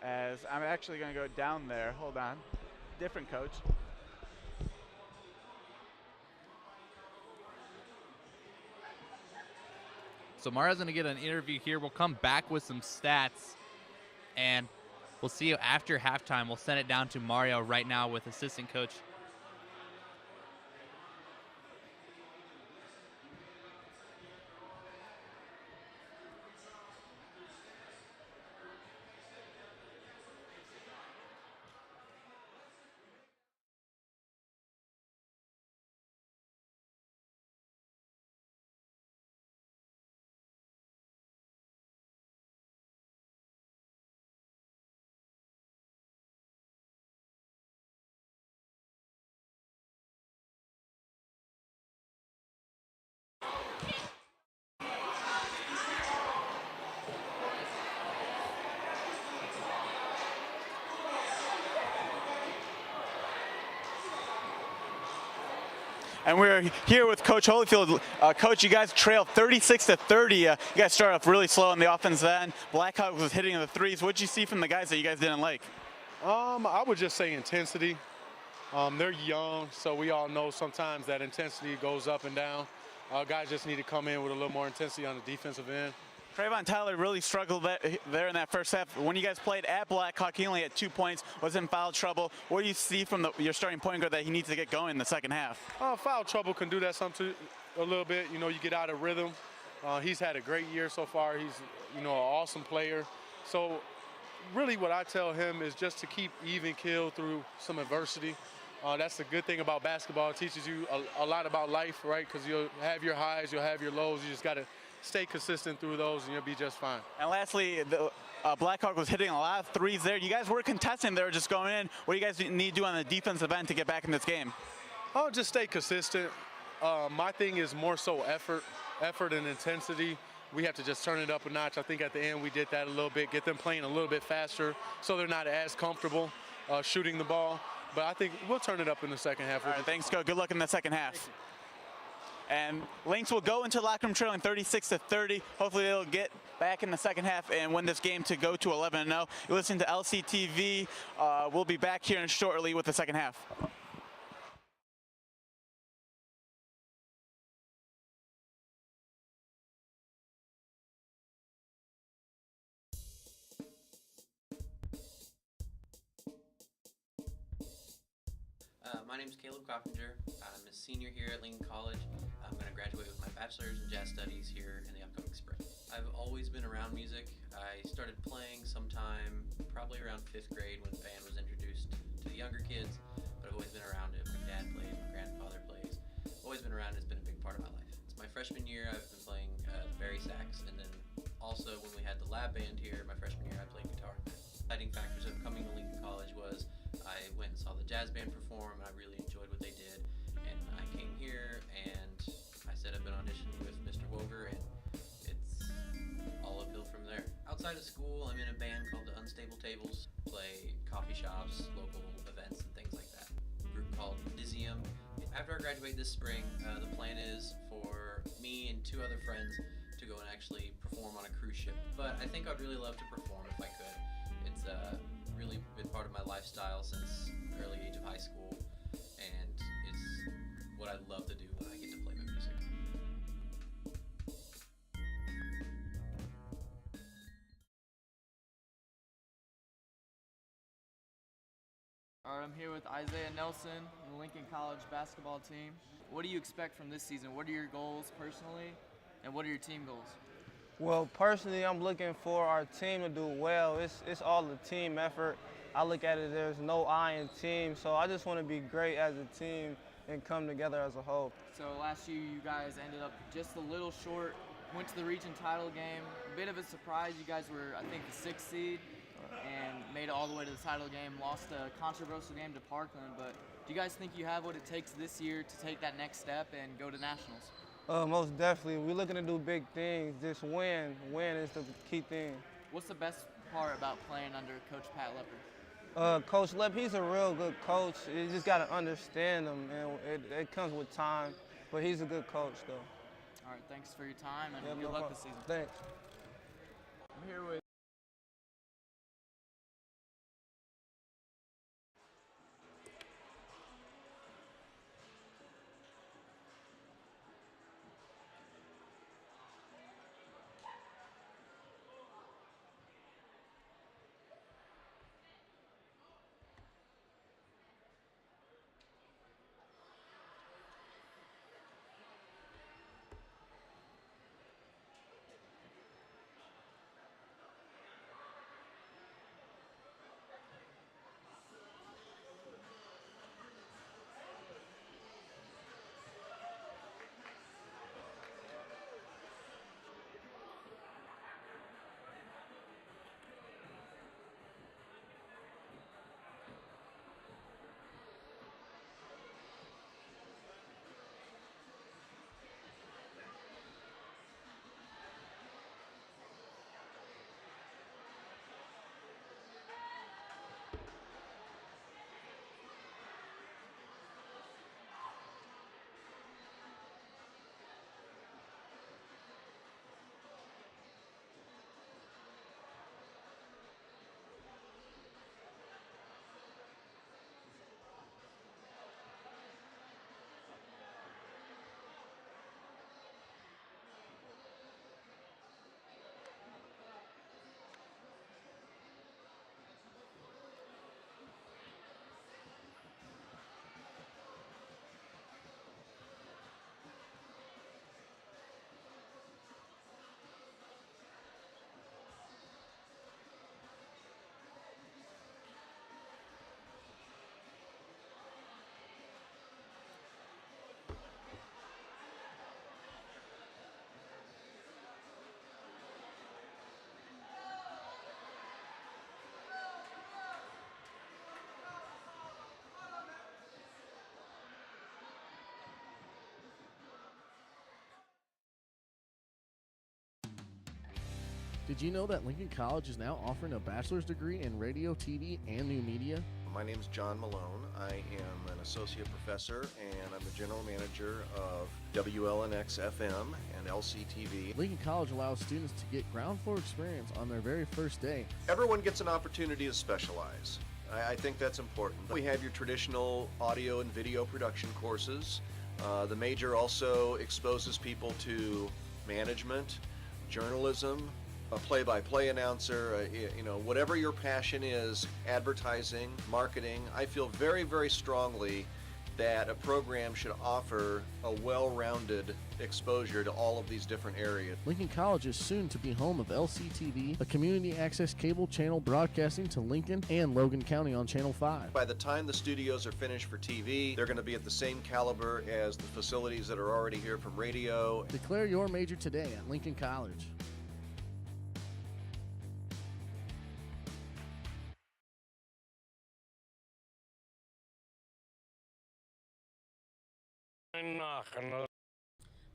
As I'm actually going to go down there. Hold on. Different coach. So Mario's going to get an interview here. We'll come back with some stats, and we'll see you after halftime. We'll send it down to Mario right now with assistant coach. And we're here with Coach Holyfield. Coach, you guys trail 36-30. You guys started off really slow on the offensive end. Blackhawk was hitting the threes. What did you see from the guys that you guys didn't like? I would just say intensity. They're young, so we all know sometimes that intensity goes up and down. Guys just need to come in with a little more intensity on the defensive end. Trayvon Tyler really struggled there in that first half. When you guys played at Blackhawk, he only had 2 points, was in foul trouble. What do you see from your starting point guard that he needs to get going in the second half? Foul trouble can do that a little bit. You know, you get out of rhythm. He's had a great year so far. He's, you know, an awesome player. So really what I tell him is just to keep even keel through some adversity. That's the good thing about basketball. It teaches you a lot about life, right? Because you'll have your highs, you'll have your lows. You just got to stay consistent through those, and you'll be just fine. And lastly, the Blackhawk was hitting a lot of threes there. You guys were contesting. They were just going in. What do you guys need to do on the defensive end to get back in this game? Oh, just stay consistent. My thing is more so effort and intensity. We have to just turn it up a notch. I think at the end we did that a little bit, get them playing a little bit faster so they're not as comfortable shooting the ball. But I think we'll turn it up in the second half. All right, thanks, Coach. Good luck in the second half. And Lynx will go into the locker room trailing 36-30. Hopefully they'll get back in the second half and win this game to go to 11-0. You're listening to LCTV. We'll be back here shortly with the second half. My name is Caleb Coffinger. I'm a senior here at Lincoln College. I'm going to graduate with my bachelor's in jazz studies here in the upcoming spring. I've always been around music. I started playing sometime probably around 5th grade when band was introduced to the younger kids, but I've always been around it. My dad plays, my grandfather plays. Always been around it. It's been a big part of my life. It's my freshman year. I've been playing the bari sax, and then also when we had the lab band here, my freshman year, I played guitar. Exciting factors of coming to Lincoln College was I went and saw the jazz band perform, and I really enjoyed what they did. And I came here, and I set up an audition with Mr. Woger, and it's all uphill from there. Outside of school, I'm in a band called the Unstable Tables, play coffee shops, local events, and things like that. A group called Dizium. After I graduate this spring, the plan is for me and 2 other friends to go and actually perform on a cruise ship. But I think I'd really love to perform if I could. It's really been part of my lifestyle since early age of high school, and it's what I love to do when I get to play my music. All right, I'm here with Isaiah Nelson, the Lincoln College basketball team. What do you expect from this season? What are your goals personally, and what are your team goals? Well, personally, I'm looking for our team to do well. It's all a team effort. I look at it, there's no I in team, so I just want to be great as a team and come together as a whole. So last year you guys ended up just a little short, went to the region title game. A bit of a surprise, you guys were, I think, the 6th seed and made it all the way to the title game, lost a controversial game to Parkland, but do you guys think you have what it takes this year to take that next step and go to nationals? Most definitely. We're looking to do big things. Just win. Win is the key thing. What's the best part about playing under Coach Pat Lepper? Coach Lepp, he's a real good coach. You just got to understand him, and it comes with time. But he's a good coach, though. All right, thanks for your time, and Yeah, good luck this season. Thanks. I'm here with Did you know that Lincoln College is now offering a bachelor's degree in radio, TV, and new media? My name is John Malone. I am an associate professor and I'm the general manager of WLNX FM and LCTV. Lincoln College allows students to get ground floor experience on their very first day. Everyone gets an opportunity to specialize. I think that's important. We have your traditional audio and video production courses. The major also exposes people to management, journalism, a play-by-play announcer, whatever your passion is, advertising, marketing. I feel very, very strongly that a program should offer a well-rounded exposure to all of these different areas. Lincoln College is soon to be home of LCTV, a community access cable channel broadcasting to Lincoln and Logan County on Channel 5. By the time the studios are finished for TV, they're going to be at the same caliber as the facilities that are already here from radio. Declare your major today at Lincoln College.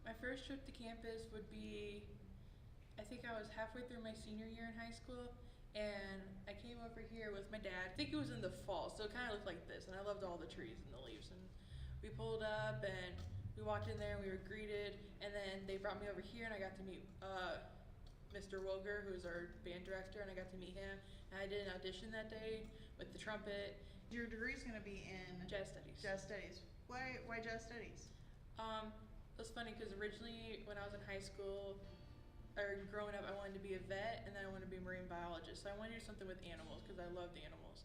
My first trip to campus would be, I think I was halfway through my senior year in high school, and I came over here with my dad. I think it was in the fall, so it kind of looked like this, and I loved all the trees and the leaves. And we pulled up, and we walked in there, and we were greeted, and then they brought me over here, and I got to meet Mr. Wilger, who's our band director, and I got to meet him. And I did an audition that day with the trumpet. Your degree's going to be in Jazz studies. Jazz studies. Why jazz studies? It was funny because originally when I was in high school, or growing up, I wanted to be a vet, and then I wanted to be a marine biologist. So I wanted to do something with animals because I loved animals.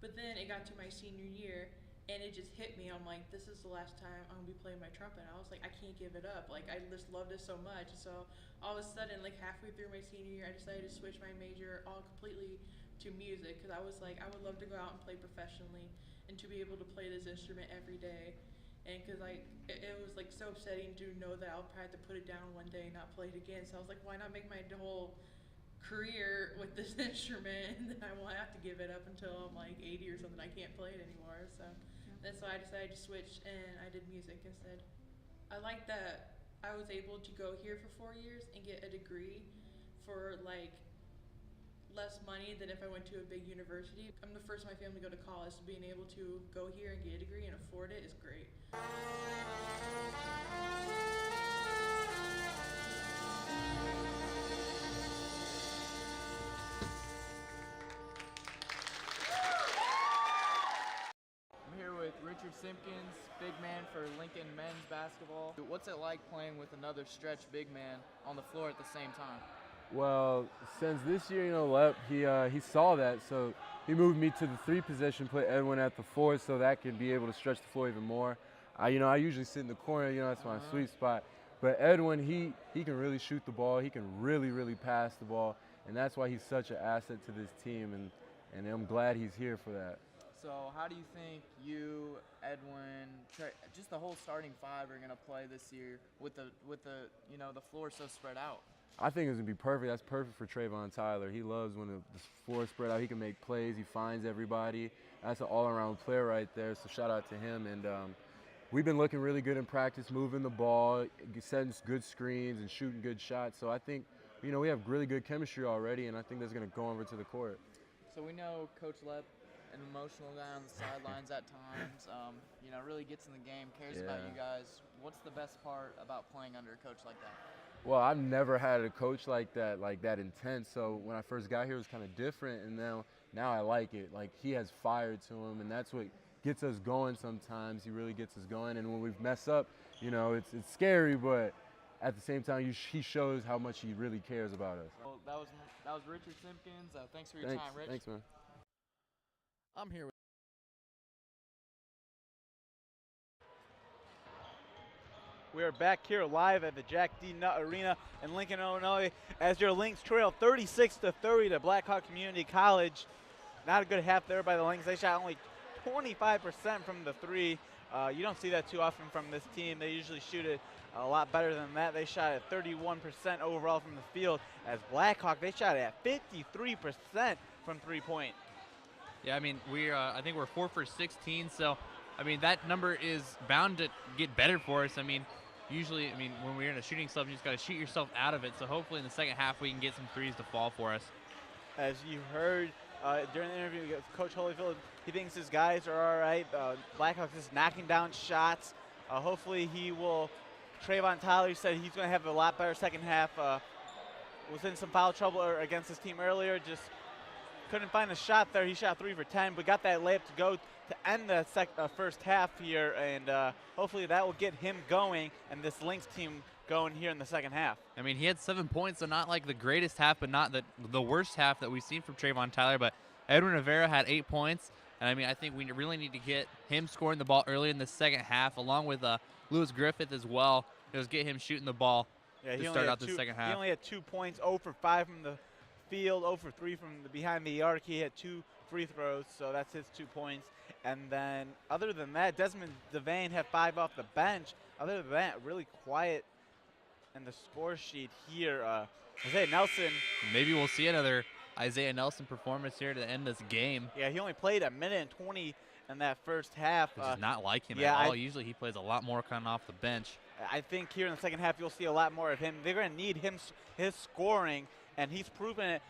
But then it got to my senior year, and it just hit me. I'm like, this is the last time I'm gonna be playing my trumpet. I was like, I can't give it up. Like, I just loved it so much. So all of a sudden, like halfway through my senior year, I decided to switch my major all completely to music because I was like, I would love to go out and play professionally and to be able to play this instrument every day. And because like it was like so upsetting to know that I'll probably have to put it down one day and not play it again. So I was like, why not make my whole career with this instrument, and then I won't have to give it up until I'm like 80 or something. I can't play it anymore. So that's why I decided to switch, and I did music instead. I like that I was able to go here for 4 years and get a degree for like less money than if I went to a big university. I'm the first in my family to go to college, so being able to go here and get a degree and afford it is great. I'm here with Richard Simpkins, big man for Lincoln men's basketball. What's it like playing with another stretch big man on the floor at the same time? Well, since this year, Lep, he saw that, so he moved me to the 3 position, put Edwin at the 4, so that could be able to stretch the floor even more. I usually sit in the corner, that's my sweet spot. But Edwin, he can really shoot the ball, he can really, really pass the ball, and that's why he's such an asset to this team, and I'm glad he's here for that. So how do you think you, Edwin, just the whole starting 5 are going to play this year with the floor so spread out? I think it's going to be perfect. That's perfect for Trayvon Tyler. He loves when the floor is spread out. He can make plays. He finds everybody. That's an all-around player right there, so shout out to him. And we've been looking really good in practice, moving the ball, setting good screens, and shooting good shots. So I think, we have really good chemistry already, and I think that's going to go over to the court. So we know Coach Lep, an emotional guy on the sidelines at times, really gets in the game, cares about you guys. What's the best part about playing under a coach like that? Well, I've never had a coach like that intense. So when I first got here, it was kind of different, and now I like it. Like, he has fire to him, and that's what gets us going sometimes. He really gets us going, and when we mess up, it's scary, but at the same time, he shows how much he really cares about us. Well, that was Richard Simpkins. Thanks for your time, Rich. Thanks, man. I'm here with We are back here live at the Jack D. Nutt Arena in Lincoln, Illinois, as your Lynx trail 36-30 to Blackhawk Community College. Not a good half there by the Lynx. They shot only 25% from the 3. You don't see that too often from this team. They usually shoot it a lot better than that. They shot at 31% overall from the field. As Blackhawk, they shot at 53% from 3-point. Yeah, I think we're 4 for 16, so that number is bound to get better for us. usually, I mean, when we're in a shooting slump, you just got to shoot yourself out of it. So hopefully in the second half we can get some threes to fall for us. As you heard during the interview with Coach Holyfield, he thinks his guys are all right. Blackhawks is knocking down shots. Hopefully he will. Trayvon Tyler said he's going to have a lot better second half. Was in some foul trouble against his team earlier. Just couldn't find a shot there. He shot 3 for 10, but got that layup to go to end the first half here, and hopefully that will get him going and this Lynx team going here in the second half. I mean, he had 7 points, so not like the greatest half, but not the worst half that we've seen from Trayvon Tyler. But Edwin Rivera had 8 points, and I mean, I think we really need to get him scoring the ball early in the second half, along with Lewis Griffith as well. Just get him shooting the ball to start out the second half. He only had 2 points, 0 for 5 from the field, 0 for 3 from behind the arc. He had 2 free throws, so that's his 2 points. And then, other than that, Desmond Devane had 5 off the bench. Other than that, really quiet in the score sheet here. Isaiah Nelson. Maybe we'll see another Isaiah Nelson performance here to end this game. Yeah, he only played a minute and 20 in that first half. Which is not like him at all. Usually he plays a lot more kind of off the bench. I think here in the second half you'll see a lot more of him. They're going to need his scoring, and he's proven it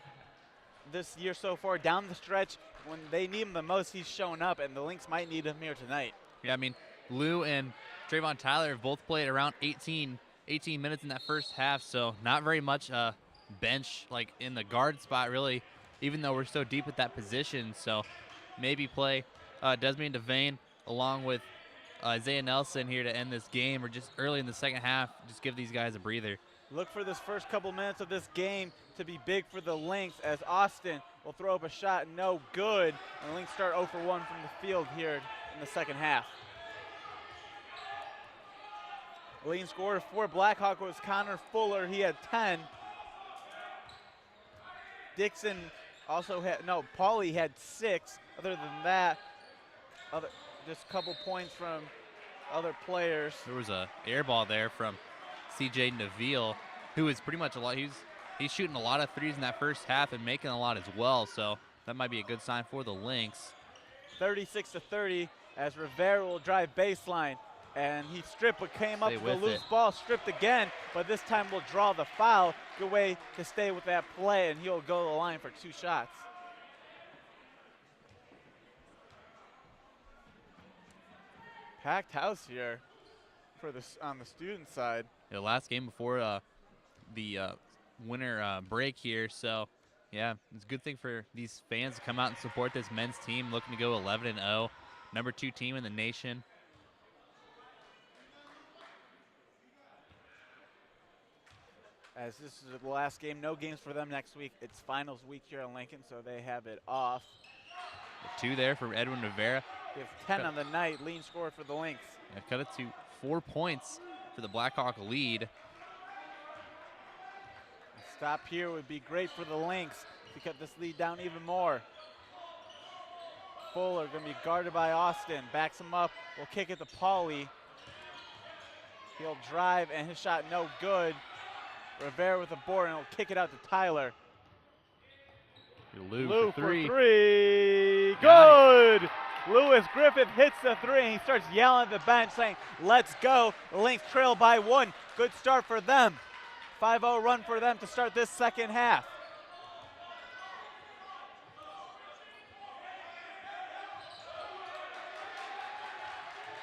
this year so far. Down the stretch, when they need him the most, he's shown up, and the Lynx might need him here tonight. Yeah, I mean, Lou and Trayvon Tyler have both played around 18 minutes in that first half, so not very much bench like in the guard spot really, even though we're so deep at that position. So maybe play Desmond Devane along with Isaiah Nelson here to end this game, or just early in the second half, just give these guys a breather. Look for this first couple minutes of this game to be big for the Lynx, as Austin will throw up a shot, no good, and the Lynx start 0 for 1 from the field here in the second half. The leading scorer for Blackhawk was Connor Fuller. He had 10. Dixon also had, Pauly had 6. Other than that, just a couple points from other players. There was a air ball there from CJ Neville, who is pretty much he's shooting a lot of threes in that first half and making a lot as well, so that might be a good sign for the Lynx. 36-30 as Rivera will drive baseline, and he stripped but came up with a loose ball, stripped again, but this time will draw the foul. Good way to stay with that play, and he'll go to the line for 2 shots. Packed house here for on the student side. The last game before the winter break here, so yeah, it's a good thing for these fans to come out and support this men's team, looking to go 11-0, number 2 team in the nation. As this is the last game, no games for them next week. It's finals week here in Lincoln, so they have it off. The 2 there for Edwin Rivera. He has 10 on the night, leading scorer for the Lynx. Yeah, cut it to 4 points for the Blackhawk lead. A stop here would be great for the Lynx to cut this lead down even more. Fuller going to be guarded by Austin. Backs him up. Will kick it to Pauly. He'll drive, and his shot no good. Rivera with the board, and he'll kick it out to Tyler. Lou for 3. Good! Lewis Griffith hits the 3, and he starts yelling at the bench saying, let's go. The Lynx trail by 1. Good start for them. 5-0 run for them to start this second half.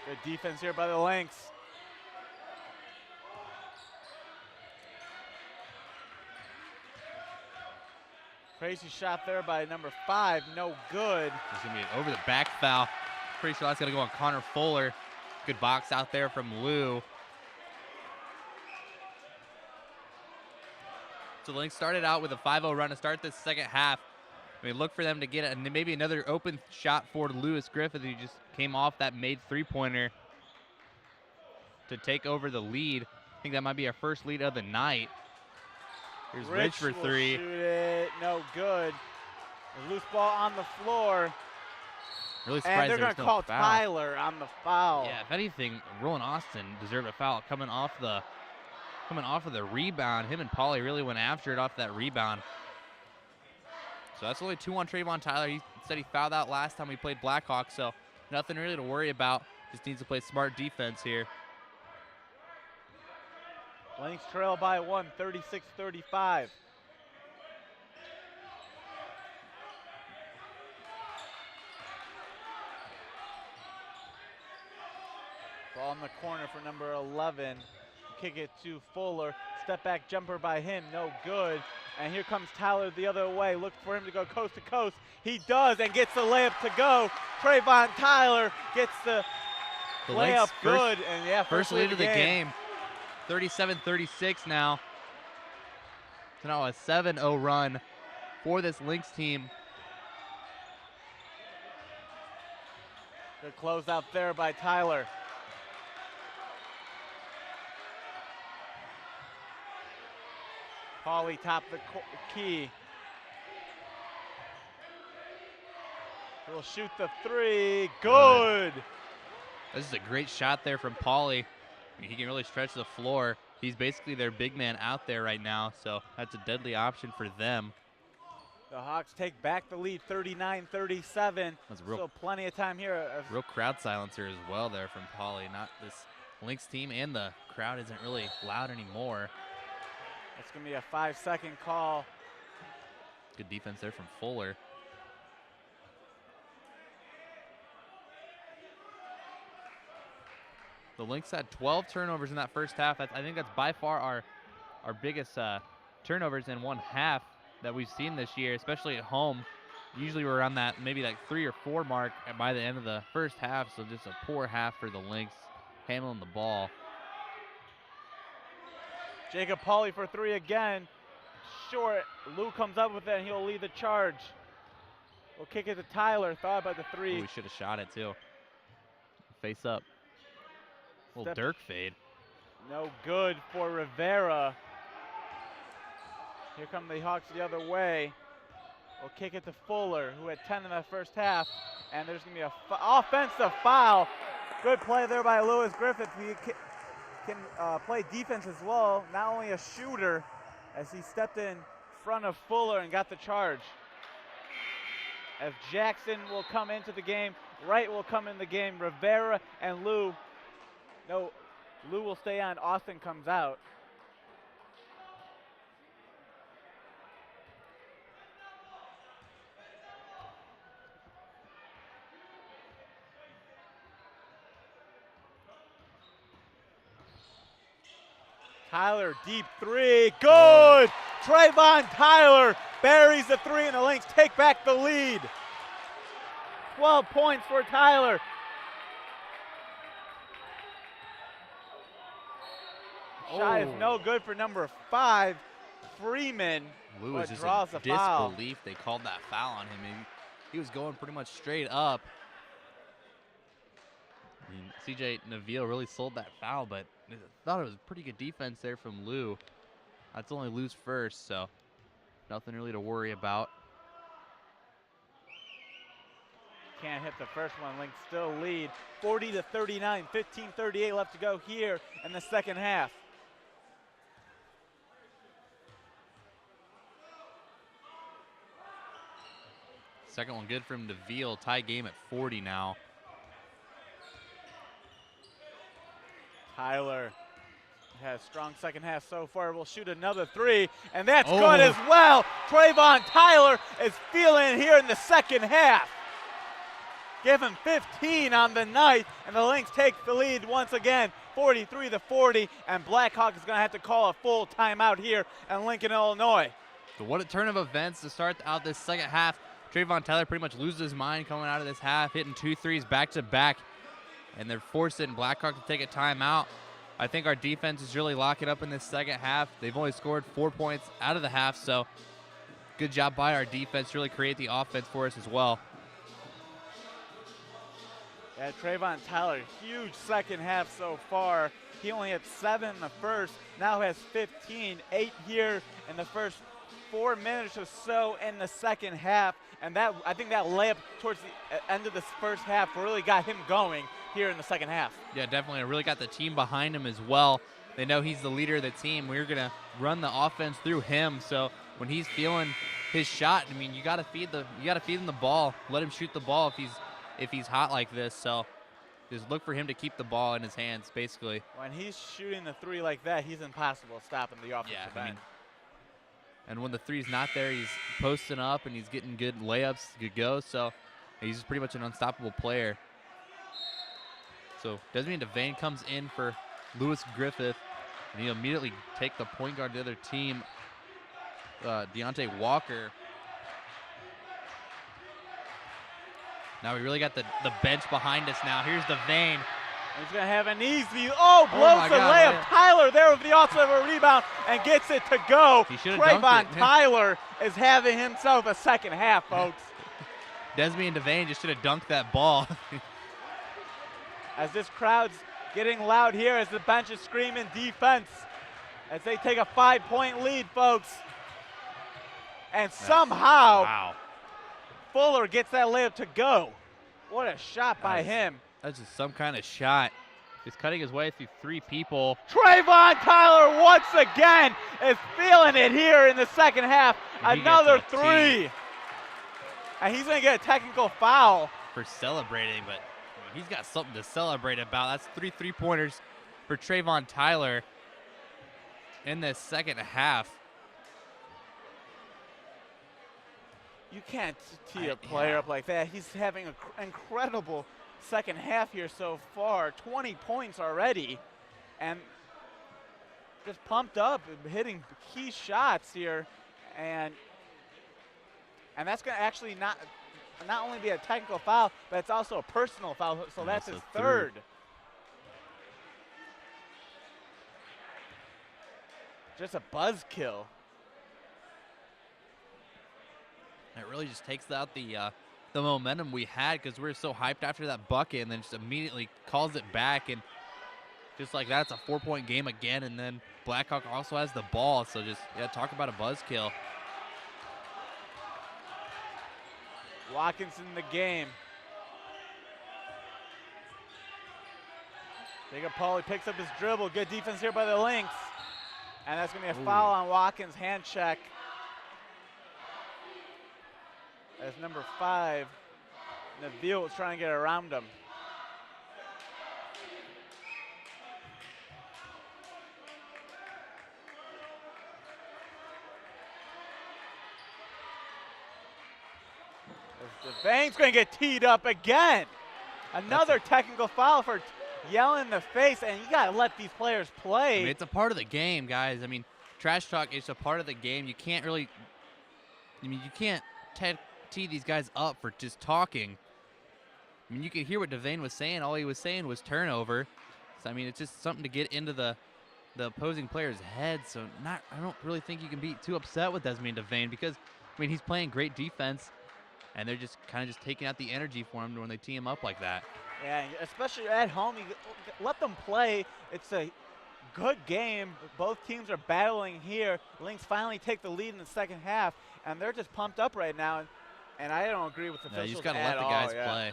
Good defense here by the Lynx. Crazy shot there by number 5, no good. There's going to be an over the back foul. Pretty sure that's going to go on Connor Fuller. Good box out there from Lou. So the Lynx started out with a 5-0 run to start this second half. I mean, look for them to get it, and maybe another open shot for Lewis Griffith, who just came off that made 3-pointer to take over the lead. I think that might be our first lead of the night. Here's Rich for 3. Shoot it, no good. A loose ball on the floor. Really surprised and they're going to call Tyler on the foul. Yeah, if anything, Roland Austin deserved a foul coming off of the rebound. Him and Pauly really went after it off that rebound. So that's only 2 on Trayvon Tyler. He said he fouled out last time we played Blackhawk, so nothing really to worry about. Just needs to play smart defense here. Lynx trail by 1, 36-35. Ball in the corner for number 11. Kick it to Fuller. Step back jumper by him, no good. And here comes Tyler the other way. Look for him to go coast to coast. He does and gets the layup to go. Trayvon Tyler gets the layup good. And yeah, first lead of the game. 37-36 now. So now a 7-0 run for this Lynx team. Good close out there by Tyler. Pauly topped the key. He'll shoot the three. Good. This is a great shot there from Pauly. I mean, he can really stretch the floor. He's basically their big man out there right now, so that's a deadly option for them. The Hawks take back the lead, 39-37. So plenty of time here. Real crowd silencer as well there from Pauly. Not this Lynx team, and the crowd isn't really loud anymore. It's going to be a 5-second call. Good defense there from Fuller. The Lynx had 12 turnovers in that first half. I think that's by far our biggest turnovers in one half that we've seen this year, especially at home. Usually we're around that maybe like 3 or 4 mark by the end of the first half, so just a poor half for the Lynx handling the ball. Jacob Pauly for 3 again. Short. Lou comes up with it, and he'll lead the charge. We'll kick it to Tyler. Thought about the 3. Ooh, we should have shot it too. Face up. Little Dirk fade. No good for Rivera. Here come the Hawks the other way. We'll kick it to Fuller, who had 10 in the first half. And there's going to be an offensive foul. Good play there by Lewis Griffith. He can play defense as well, not only a shooter, as he stepped in front of Fuller and got the charge. As Jackson will come into the game, Wright will come in the game, Rivera and Lou. No, Lou will stay on, Austin comes out. Tyler, deep 3, good! Trayvon Tyler buries the 3, and the Lynx take back the lead. 12 points for Tyler. Shot is no good for number 5, Freeman. Lou was just draws in a foul. disbelief they called that foul on him. He was going pretty much straight up. I mean, CJ Neville really sold that foul, but I thought it was pretty good defense there from Lou. That's only Lou's first, so nothing really to worry about. Can't hit the first one. Lynx still lead 40-39, 15:38 left to go here in the second half. Second one good from DeVille. Tie game at 40 now. Tyler has strong second half so far. We'll shoot another 3, and that's good as well. Trayvon Tyler is feeling it here in the second half. Give him 15 on the night, and the Lynx take the lead once again, 43-40, and Blackhawk is going to have to call a full timeout here in Lincoln, Illinois. So what a turn of events to start out this second half. Trayvon Tyler pretty much loses his mind coming out of this half, hitting 2 threes back-to-back, and they're forcing Blackhawk to take a timeout. I think our defense is really locking up in this second half. They've only scored 4 points out of the half, so good job by our defense to really create the offense for us as well. Yeah, Trayvon Tyler, huge second half so far. He only had 7 in the first, now has 15, 8 here in the first 4 minutes or so in the second half. And that, I think that layup towards the end of this first half really got him going here in the second half. Yeah, definitely. I really got the team behind him as well. They know he's the leader of the team. We're going to run the offense through him. So when he's feeling his shot, I mean, you got to feed him the ball. Let him shoot the ball if he's hot like this. So just look for him to keep the ball in his hands, basically. When he's shooting the three like that, he's impossible stopping the offensive end. And when the three's not there, he's posting up and he's getting good layups, good goes. So he's pretty much an unstoppable player. So Desmond Devane comes in for Lewis Griffith, and he'll immediately take the point guard of the other team, Deontay Walker. Now we really got the bench behind us now. Here's Devane. He's going to have an easy, blows the layup. Tyler there with the offensive rebound and gets it to go. He should have dunked it. Tyler is having himself a second half, folks. Desmond Devane just should have dunked that ball. As this crowd's getting loud here as the bench is screaming defense as they take a 5-point lead, folks. And somehow Fuller gets that layup to go. What a shot by him. That's just some kind of shot. He's cutting his way through three people. Trayvon Tyler once again is feeling it here in the second half. Another three. And he's going to get a technical foul. For celebrating, but he's got something to celebrate about. That's 3 3-pointers for Trayvon Tyler in this second half. You can't tee a player up like that. He's having an incredible second half here so far. 20 points already. And just pumped up, hitting key shots here. And that's going to actually not only be a technical foul, but it's also a personal foul. So that's his third. Just a buzzkill. It really just takes out the momentum we had because we were so hyped after that bucket, and then just immediately calls it back, and just like that, it's a 4-point game again. And then Blackhawk also has the ball, so just talk about a buzzkill. Watkins in the game. Jacob Pauly picks up his dribble. Good defense here by the Lynx. And that's going to be a foul on Watkins, hand check. As number 5, Nabil was trying to get around him. Devane's going to get teed up again. Another technical foul for yelling in the face, and you got to let these players play. I mean, it's a part of the game, guys. I mean, trash talk is a part of the game. You can't really, you can't tee these guys up for just talking. I mean, you could hear what Devane was saying. All he was saying was turnover. So, I mean, it's just something to get into the opposing player's head. So, I don't really think you can be too upset with Desmond Devane because, I mean, he's playing great defense, and they're just kind of just taking out the energy for him when they tee him up like that. Yeah, especially at home, you let them play. It's a good game. Both teams are battling here. Lynx finally take the lead in the second half, and they're just pumped up right now. And I don't agree with the officials. You just got to let the guys play.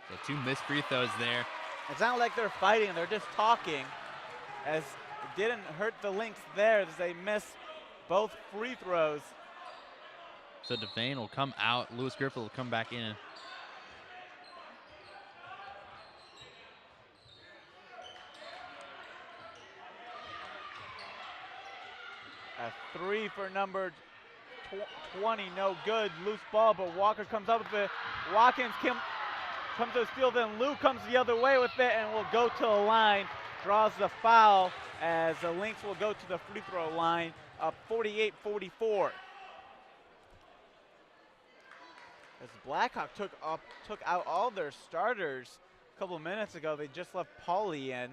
So 2 missed free throws there. It's not like they're fighting. They're just talking. As it didn't hurt the Lynx there as they missed both free throws. So Devane will come out. Lewis Griffith will come back in. A 3 for number 20, no good. Loose ball, but Walker comes up with it. Watkins comes to the steal, then Lou comes the other way with it and will go to the line. Draws the foul as the Lynx will go to the free throw line, up 48-44. As Blackhawk took out all their starters a couple of minutes ago, they just left Pauly in.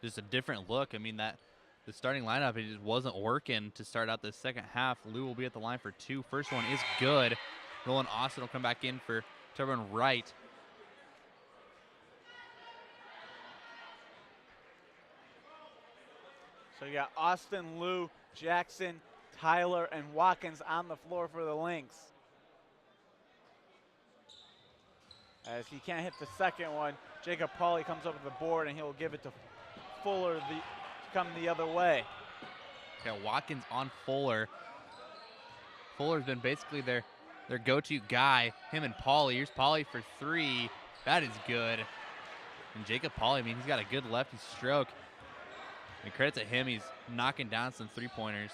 Just a different look. I mean, the starting lineup, it just wasn't working to start out the second half. Lou will be at the line for 2. First one is good. Nolan Austin will come back in for Trevor Wright. So you got Austin, Lou, Jackson, Tyler, and Watkins on the floor for the Lynx. As he can't hit the second one, Jacob Pauly comes up with the board and he'll give it to Fuller to come the other way. Yeah, Watkins on Fuller. Fuller's been basically their go-to guy. Him and Pauly. Here's Pauly for 3. That is good. And Jacob Pauly, I mean, he's got a good lefty stroke. And credit to him, he's knocking down some three-pointers.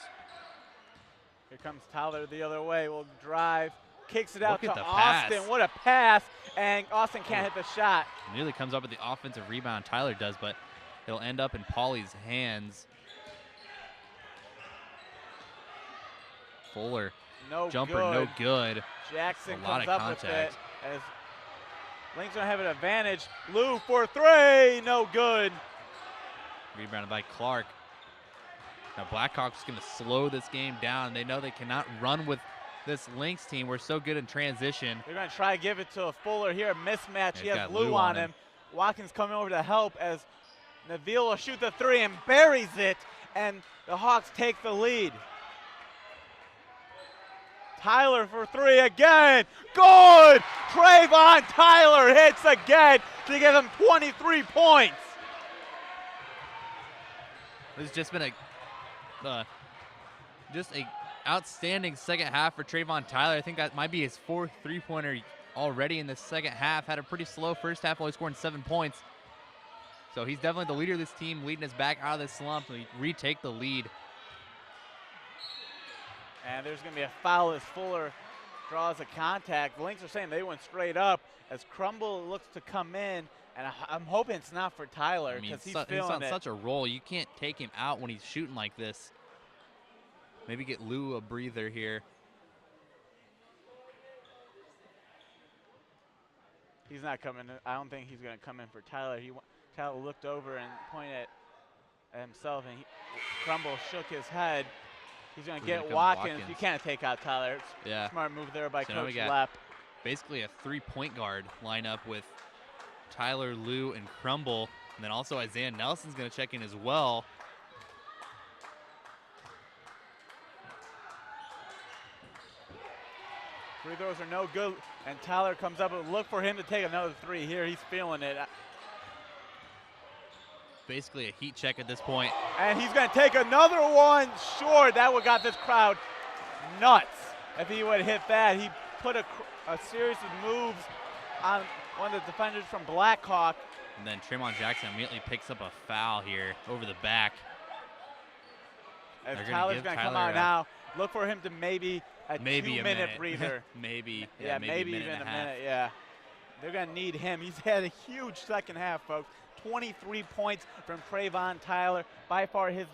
Here comes Tyler the other way. Will drive, kicks it out Look to at the Austin. pass. What a pass! And Austin can't hit the shot. Nearly comes up with the offensive rebound. Tyler does, but it'll end up in Pauly's hands. Fuller, No jumper, good. no good. Jackson A lot comes of up with it contact. as Links don't have an advantage. Lou for three, no good. Rebounded by Clark. Now Blackhawks going to slow this game down. They know they cannot run with this Lynx team. We're so good in transition. They're going to try to give it to Fuller here. Mismatch. He's He has got Lou on him. Watkins coming over to help as Nabil will shoot the three and buries it. And the Hawks take the lead. Tyler for three again. Good! Trayvon Tyler hits again to give him 23 points. This has just been a outstanding second half for Trayvon Tyler. I think that might be his fourth three-pointer already in the second half. Had a pretty slow first half, only scoring 7 points. So he's definitely the leader of this team, leading us back out of this slump. We retake the lead. And there's going to be a foul as Fuller draws a contact. The Lynx are saying they went straight up as Crumble looks to come in. And I'm hoping it's not for Tyler because he's feeling he's on it. such a roll. You can't take him out when he's shooting like this. Maybe get Lou a breather here. He's not coming. I don't think he's going to come in for Tyler. Tyler looked over and pointed at himself, and Crumble shook his head. He's going to get Watkins. You can't take out Tyler. Yeah. Smart move there by So now Coach we got Lepp. basically a three-point guard lineup with Tyler, Lou, and Crumble. And then also Isaiah Nelson's going to check in as well. Free throws are no good, and Tyler comes up and look for him to take another three here. He's feeling it. Basically a heat check at this point. And he's going to take another one short. That would got this crowd nuts. If he would have hit that, he put a series of moves on one of the defenders from Blackhawk. And then Tremont Jackson immediately picks up a foul here over the back. As Tyler's going to come out now, look for him to maybe a 2-minute breather. maybe even a minute, yeah. They're going to need him. He's had a huge second half, folks. 23 points from Trayvon Tyler, by far his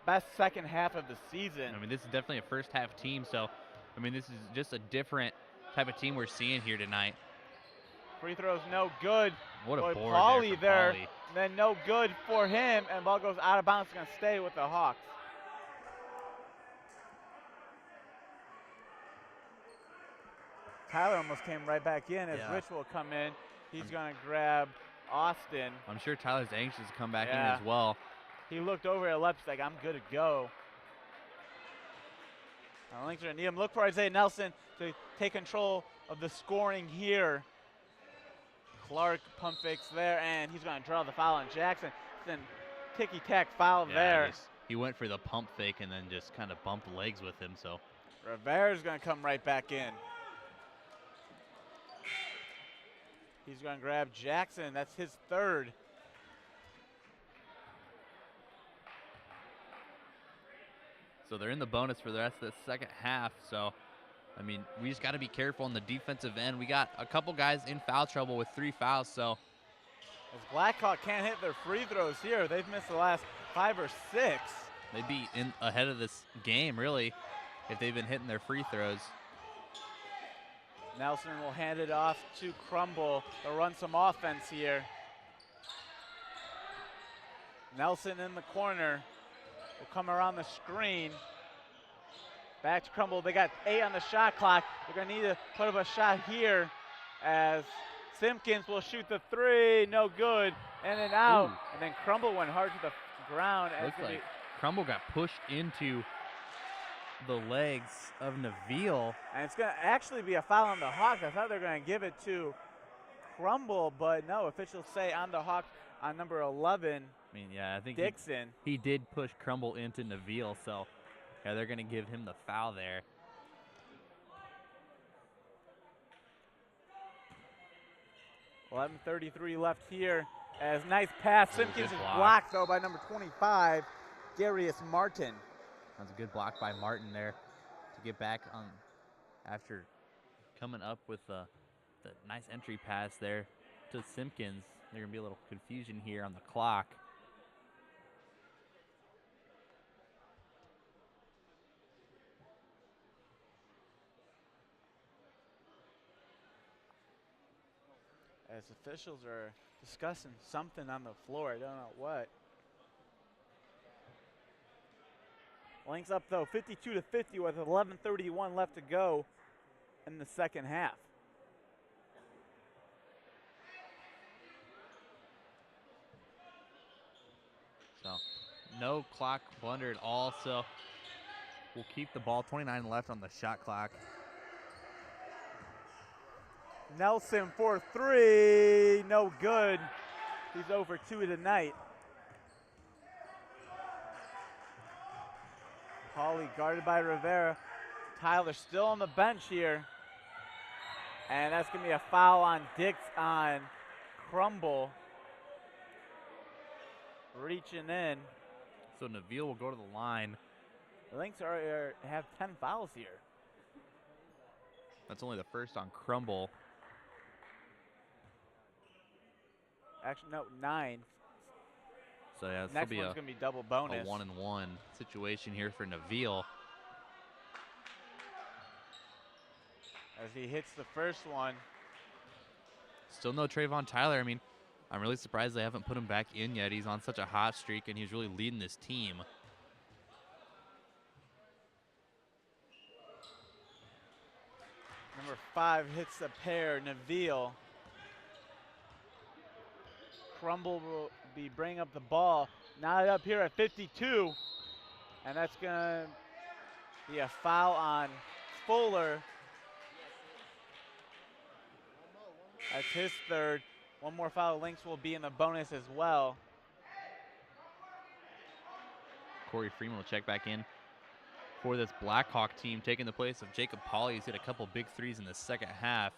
best second half of the season. I mean, this is definitely a first half team, so, I mean, this is just a different type of team we're seeing here tonight. Free throws no good. What a board Pauly there. Pauly. Then no good for him, and ball goes out of bounds. It's going to stay with the Hawks. Tyler almost came right back in as Rich will come in. He's going to grab Austin. I'm sure Tyler's anxious to come back in as well. He looked over at Leps like, I'm good to go. I think they're going to need him. Look for Isaiah Nelson to take control of the scoring here. Clark pump fakes there, and he's going to draw the foul on Jackson. Then ticky-tack foul there. He went for the pump fake and then just kind of bumped legs with him. So Rivera's going to come right back in. He's going to grab Jackson. That's his third. So they're in the bonus for the rest of the second half. So, I mean, we just got to be careful on the defensive end. We got a couple guys in foul trouble with 3 fouls. So, as Blackhawk can't hit their free throws here, they've missed the last 5 or 6. They'd be ahead of this game, really, if they've been hitting their free throws. Nelson will hand it off to Crumble to run some offense here. Nelson in the corner will come around the screen. Back to Crumble. They got 8 on the shot clock. They're going to need to put up a shot here as Simpkins will shoot the 3. No good. In and out. Ooh. And then Crumble went hard to the ground. And Looks like Crumble got pushed into the legs of Nabil. And it's going to actually be a foul on the Hawks. I thought they were going to give it to Crumble, but no, officials say on the Hawks on number 11. I mean, yeah, I think Dixon. He did push Crumble into Nabil, so yeah, they're going to give him the foul there. 11:33 left here. As nice pass. Simpkins is block. blocked though by number 25, Darius Martin. That's a good block by Martin there to get back on after coming up with the nice entry pass there to Simpkins. There's going to be a little confusion here on the clock. As officials are discussing something on the floor, I don't know what. Lynx up though, 52-50 with 11:31 left to go in the second half. So no clock blunder at all, so we'll keep the ball. 29 left on the shot clock. Nelson for three, no good. He's over 2 tonight. Pauly guarded by Rivera. Tyler still on the bench here. And that's going to be a foul on Dix on Crumble. Reaching in. So Naveal will go to the line. The Lynx have 10 fouls here. That's only the first on Crumble. Actually, no, 9. So yeah, this will Next be one's going to be double bonus. a 1-and-1 situation here for Naveal. As he hits the first one. Still no Trayvon Tyler. I mean, I'm really surprised they haven't put him back in yet. He's on such a hot streak, and he's really leading this team. Number 5 hits the pair, Naveal. Crumble will be bringing up the ball. Knotted up here at 52. And that's going to be a foul on Fuller. That's his third. One more foul. Lynx will be in the bonus as well. Corey Freeman will check back in for this Blackhawk team, taking the place of Jacob Pauly. He's hit a couple big threes in the second half.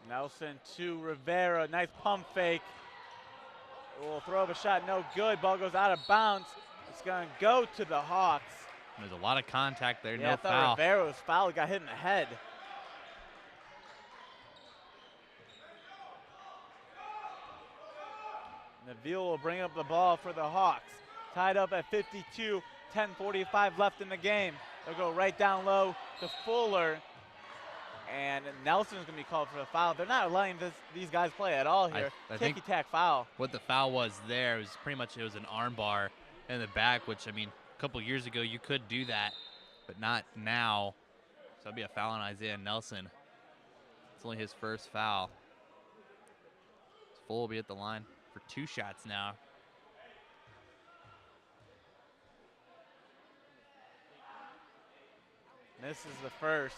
Nelson to Rivera. Nice pump fake. Will throw up a shot. No good. Ball goes out of bounds. It's going to go to the Hawks. There's a lot of contact there. Yeah, No I thought foul. Rivera was fouled. Got hit in the head. Naveal will bring up the ball for the Hawks. Tied up at 52. 10:45 left in the game. They'll go right down low to Fuller. And Nelson's going to be called for the foul. They're not letting these guys play at all here. I think Ticky-tack foul. What the foul was there was pretty much, it was an arm bar in the back, which, I mean, a couple years ago you could do that, but not now. So it'll be a foul on Isaiah Nelson. It's only his first foul. Full will be at the line for 2 shots now. This is the first.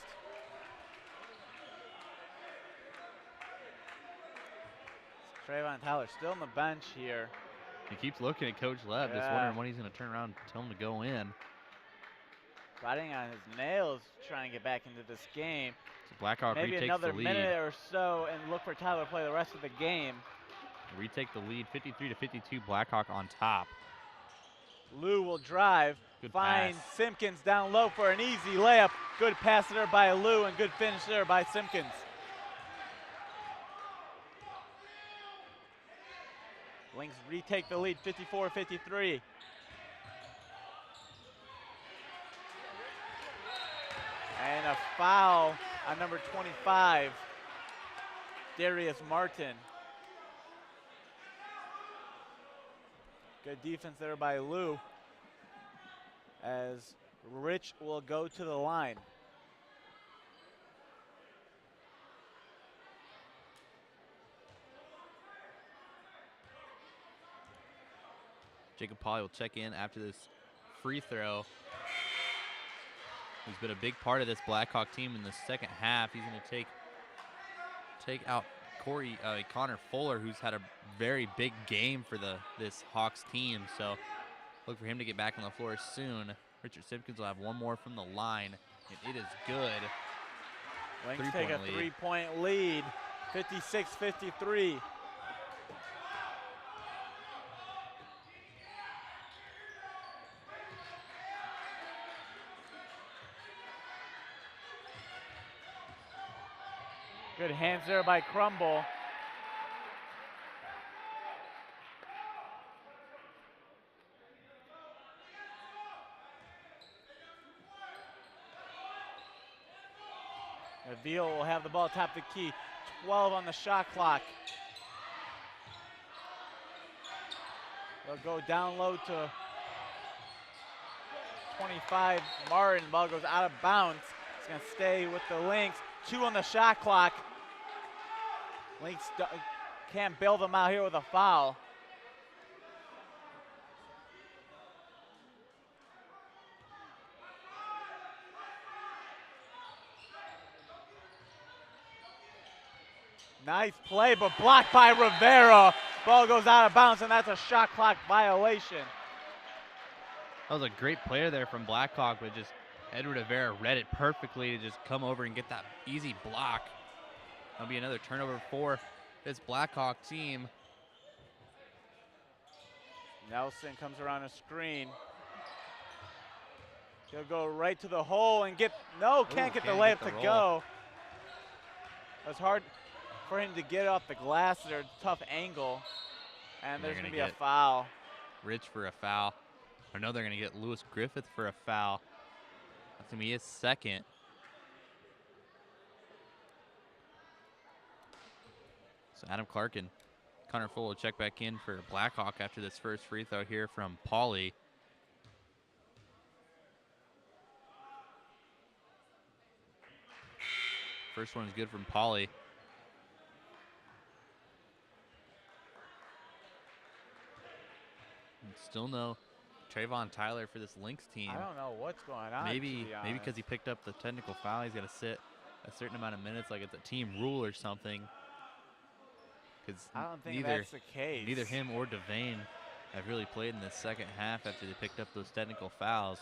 Trayvon Tyler still on the bench here. He keeps looking at Coach Lev, just wondering when he's going to turn around and tell him to go in. Fighting on his nails, trying to get back into this game. So Blackhawk Maybe retakes another the lead. minute or so and look for Tyler to play the rest of the game. Retake the lead, 53-52, Blackhawk on top. Lou will drive, Good find pass. Simpkins down low for an easy layup. Good pass there by Lou and good finish there by Simpkins. Lynx retake the lead, 54-53. And a foul on number 25, Darius Martin. Good defense there by Lou, as Rich will go to the line. Jacob Pauly will check in after this free throw. He's been a big part of this Blackhawk team in the second half. He's going to take out Connor Fuller, who's had a very big game for this Hawks team. So look for him to get back on the floor soon. Richard Simpkins will have one more from the line, and it is good. Lynx take a 3-point lead, 56-53. Good hands there by Crumble. Naville will have the ball top the key. 12 on the shot clock. They'll go down low to 25. Martin, ball goes out of bounds. It's going to stay with the Lynx. 2 on the shot clock. Lynx can't bail them out here with a foul. Nice play, but blocked by Rivera. Ball goes out of bounds, and that's a shot clock violation. That was a great player there from Blackhawk, but just Edward Rivera read it perfectly to just come over and get that easy block. That'll be another turnover for this Blackhawk team. Nelson comes around a screen. He'll go right to the hole and get, can't get the layup to go. That's hard for him to get off the glass there, tough angle. And there's gonna be a foul. Rich for a foul. Or no, they're gonna get Lewis Griffith for a foul. That's gonna be his second. So Adam Clark and Connor Full will check back in for Blackhawk after this first free throw here from Pauly. First one is good from Pauly. And still no Trayvon Tyler for this Lynx team. I don't know what's going on. Maybe because he picked up the technical foul, he's got to sit a certain amount of minutes, like it's a team rule or something. Because I don't think that's the case. Neither him or Devane have really played in the second half after they picked up those technical fouls.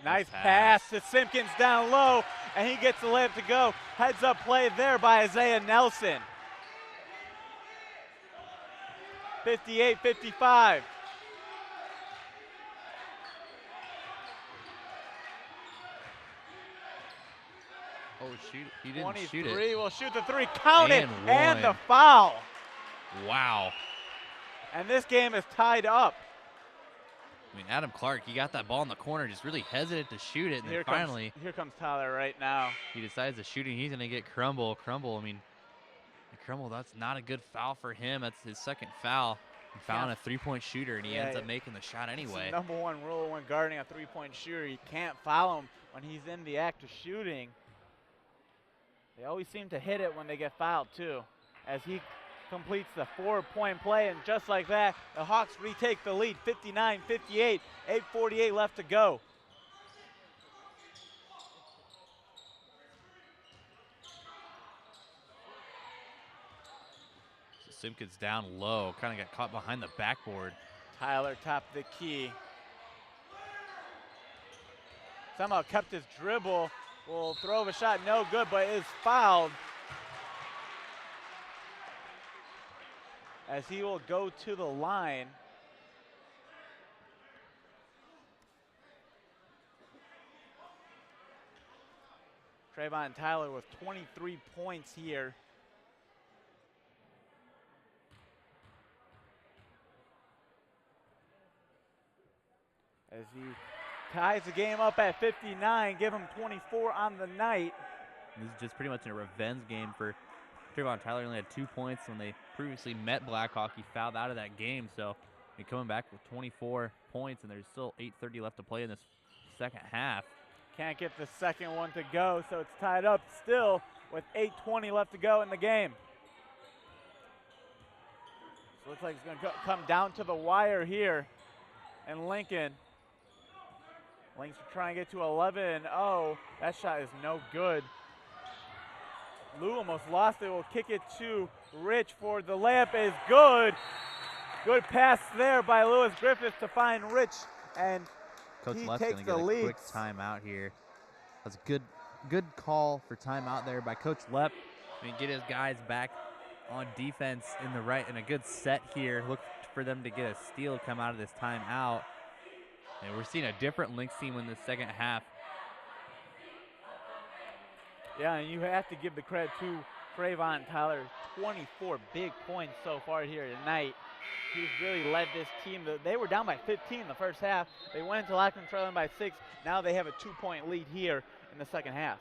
Nice pass to Simpkins down low, and he gets the layup to go. Heads up play there by Isaiah Nelson. 58-55. Oh, shoot. He didn't shoot it. 23 will shoot the three. Count it. And And one. the foul. Wow. And this game is tied up. I mean, Adam Clark, he got that ball in the corner, just really hesitant to shoot it, and Here then finally here comes Tyler right now. he decides to shoot it. He's going to get Crumble. Crumble, I mean, Crumble, that's not a good foul for him. That's his second foul. He found a three-point shooter, and he ends up making the shot anyway. It's the #1 rule when guarding a three-point shooter. You can't foul him when he's in the act of shooting. They always seem to hit it when they get fouled, too, as he completes the 4-point play. And just like that, the Hawks retake the lead, 59-58, 8:48 left to go. So Simpkins down low, kind of got caught behind the backboard. Tyler topped the key. Somehow kept his dribble. Will throw a shot, no good, but is fouled. As he will go to the line. Trayvon Tyler with 23 points here. As he ties the game up at 59, give him 24 on the night. This is just pretty much a revenge game for Trayvon Tyler. Only had 2 points when they previously met Blackhawk. He fouled out of that game, so he's coming back with 24 points, and there's still 8:30 left to play in this second half. Can't get the second one to go, so it's tied up still with 8:20 left to go in the game. So looks like it's going to come down to the wire here in Lincoln. Lynx will try and get to 11-0. That shot is no good. Lou almost lost it. Will kick it to Rich for the layup is good. Good pass there by Lewis Griffith to find Rich, and Coach he Left's takes gonna the get a lead. quick timeout here. That's a good call for timeout there by Coach Lepp. I mean, get his guys back on defense in the right, and a good set here. Look for them to get a steal come out of this timeout. And we're seeing a different Lynx team in the second half. Yeah, and you have to give the credit to Trayvon Tyler. 24 big points so far here tonight. He's really led this team. They were down by 15 in the first half. They went into Lockman trailing by 6. Now they have a 2-point lead here in the second half.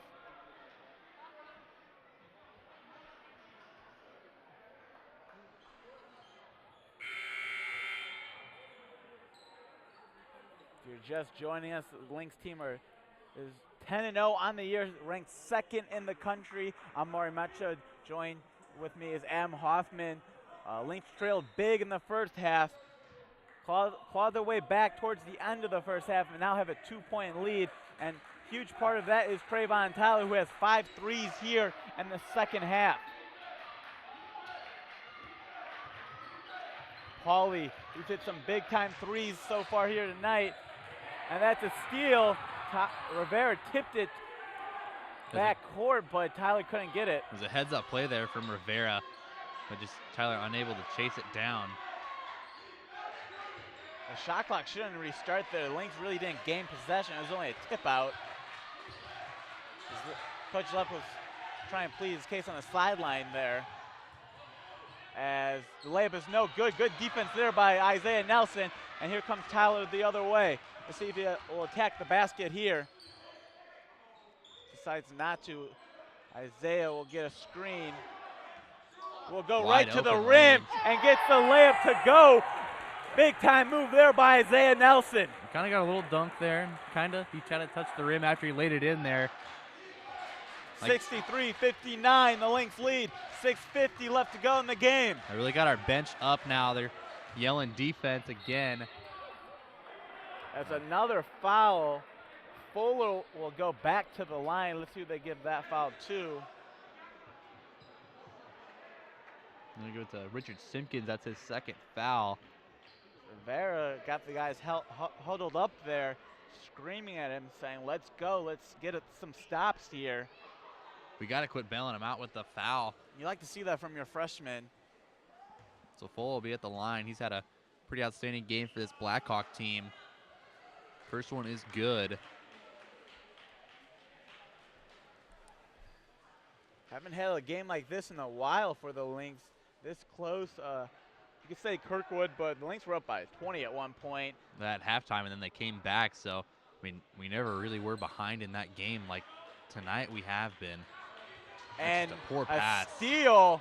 If you're just joining us, the Lynx team is 10-0 on the year, ranked second in the country. I'm Maury Mecha. Joined with me is Adam Hoffman. Lynx trailed big in the first half, clawed their way back towards the end of the first half, and now have a 2-point lead. And huge part of that is Trayvon Tyler, who has 5 threes here in the second half. Pauly, who's hit some big-time threes so far here tonight. And that's a steal. Rivera tipped it back court, but Tyler couldn't get it. It was a heads-up play there from Rivera, but just Tyler unable to chase it down. The shot clock shouldn't restart there. The Lynx really didn't gain possession. It was only a tip out. Coach Lepp was trying to plead his case on the sideline there. As the layup is no good. Good defense there by Isaiah Nelson. And here comes Tyler the other way. Let's see if he will attack the basket here. Decides not to. Isaiah will get a screen. Will go Wide right to the open rim Lynx. and gets the layup to go. Big time move there by Isaiah Nelson. Kind of got a little dunk there. He tried to touch the rim after he laid it in there. 63-59, the Lynx lead. 6:50 left to go in the game. I really got our bench up now. They're yelling defense again. That's another foul. Fuller will go back to the line. Let's see who they give that foul to. I'm going to give it to Richard Simpkins. That's his second foul. Rivera got the guys huddled up there, screaming at him, saying, let's go, let's get some stops here. We got to quit bailing him out with the foul. You like to see that from your freshman. So Full will be at the line. He's had a pretty outstanding game for this Blackhawk team. First one is good. Haven't had a game like this in a while for the Lynx. This close. You could say Kirkwood, but the Lynx were up by 20 at one point. At halftime, and then they came back. So, I mean, we never really were behind in that game like tonight we have been. And a poor pass. Steal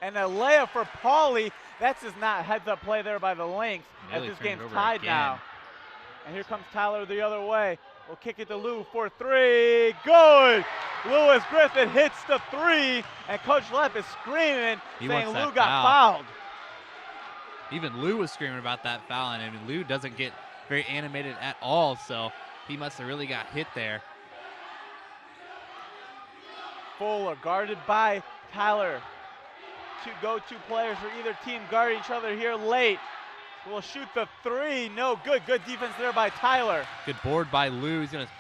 and a layup for Pauly. That's just not heads-up play there by the Lynx. As this game's tied now. And here comes Tyler the other way. We'll kick it to Lou for 3. Good! Lewis Griffith hits the 3, and Coach Lepp is screaming, saying Lou got fouled. Even Lou was screaming about that foul, and I mean, Lou doesn't get very animated at all, so he must have really got hit there. Fuller guarded by Tyler. 2 go-to players for either team guarding each other here late. Will shoot the 3. No good. Good defense there by Tyler. Good board by Lou. He's going to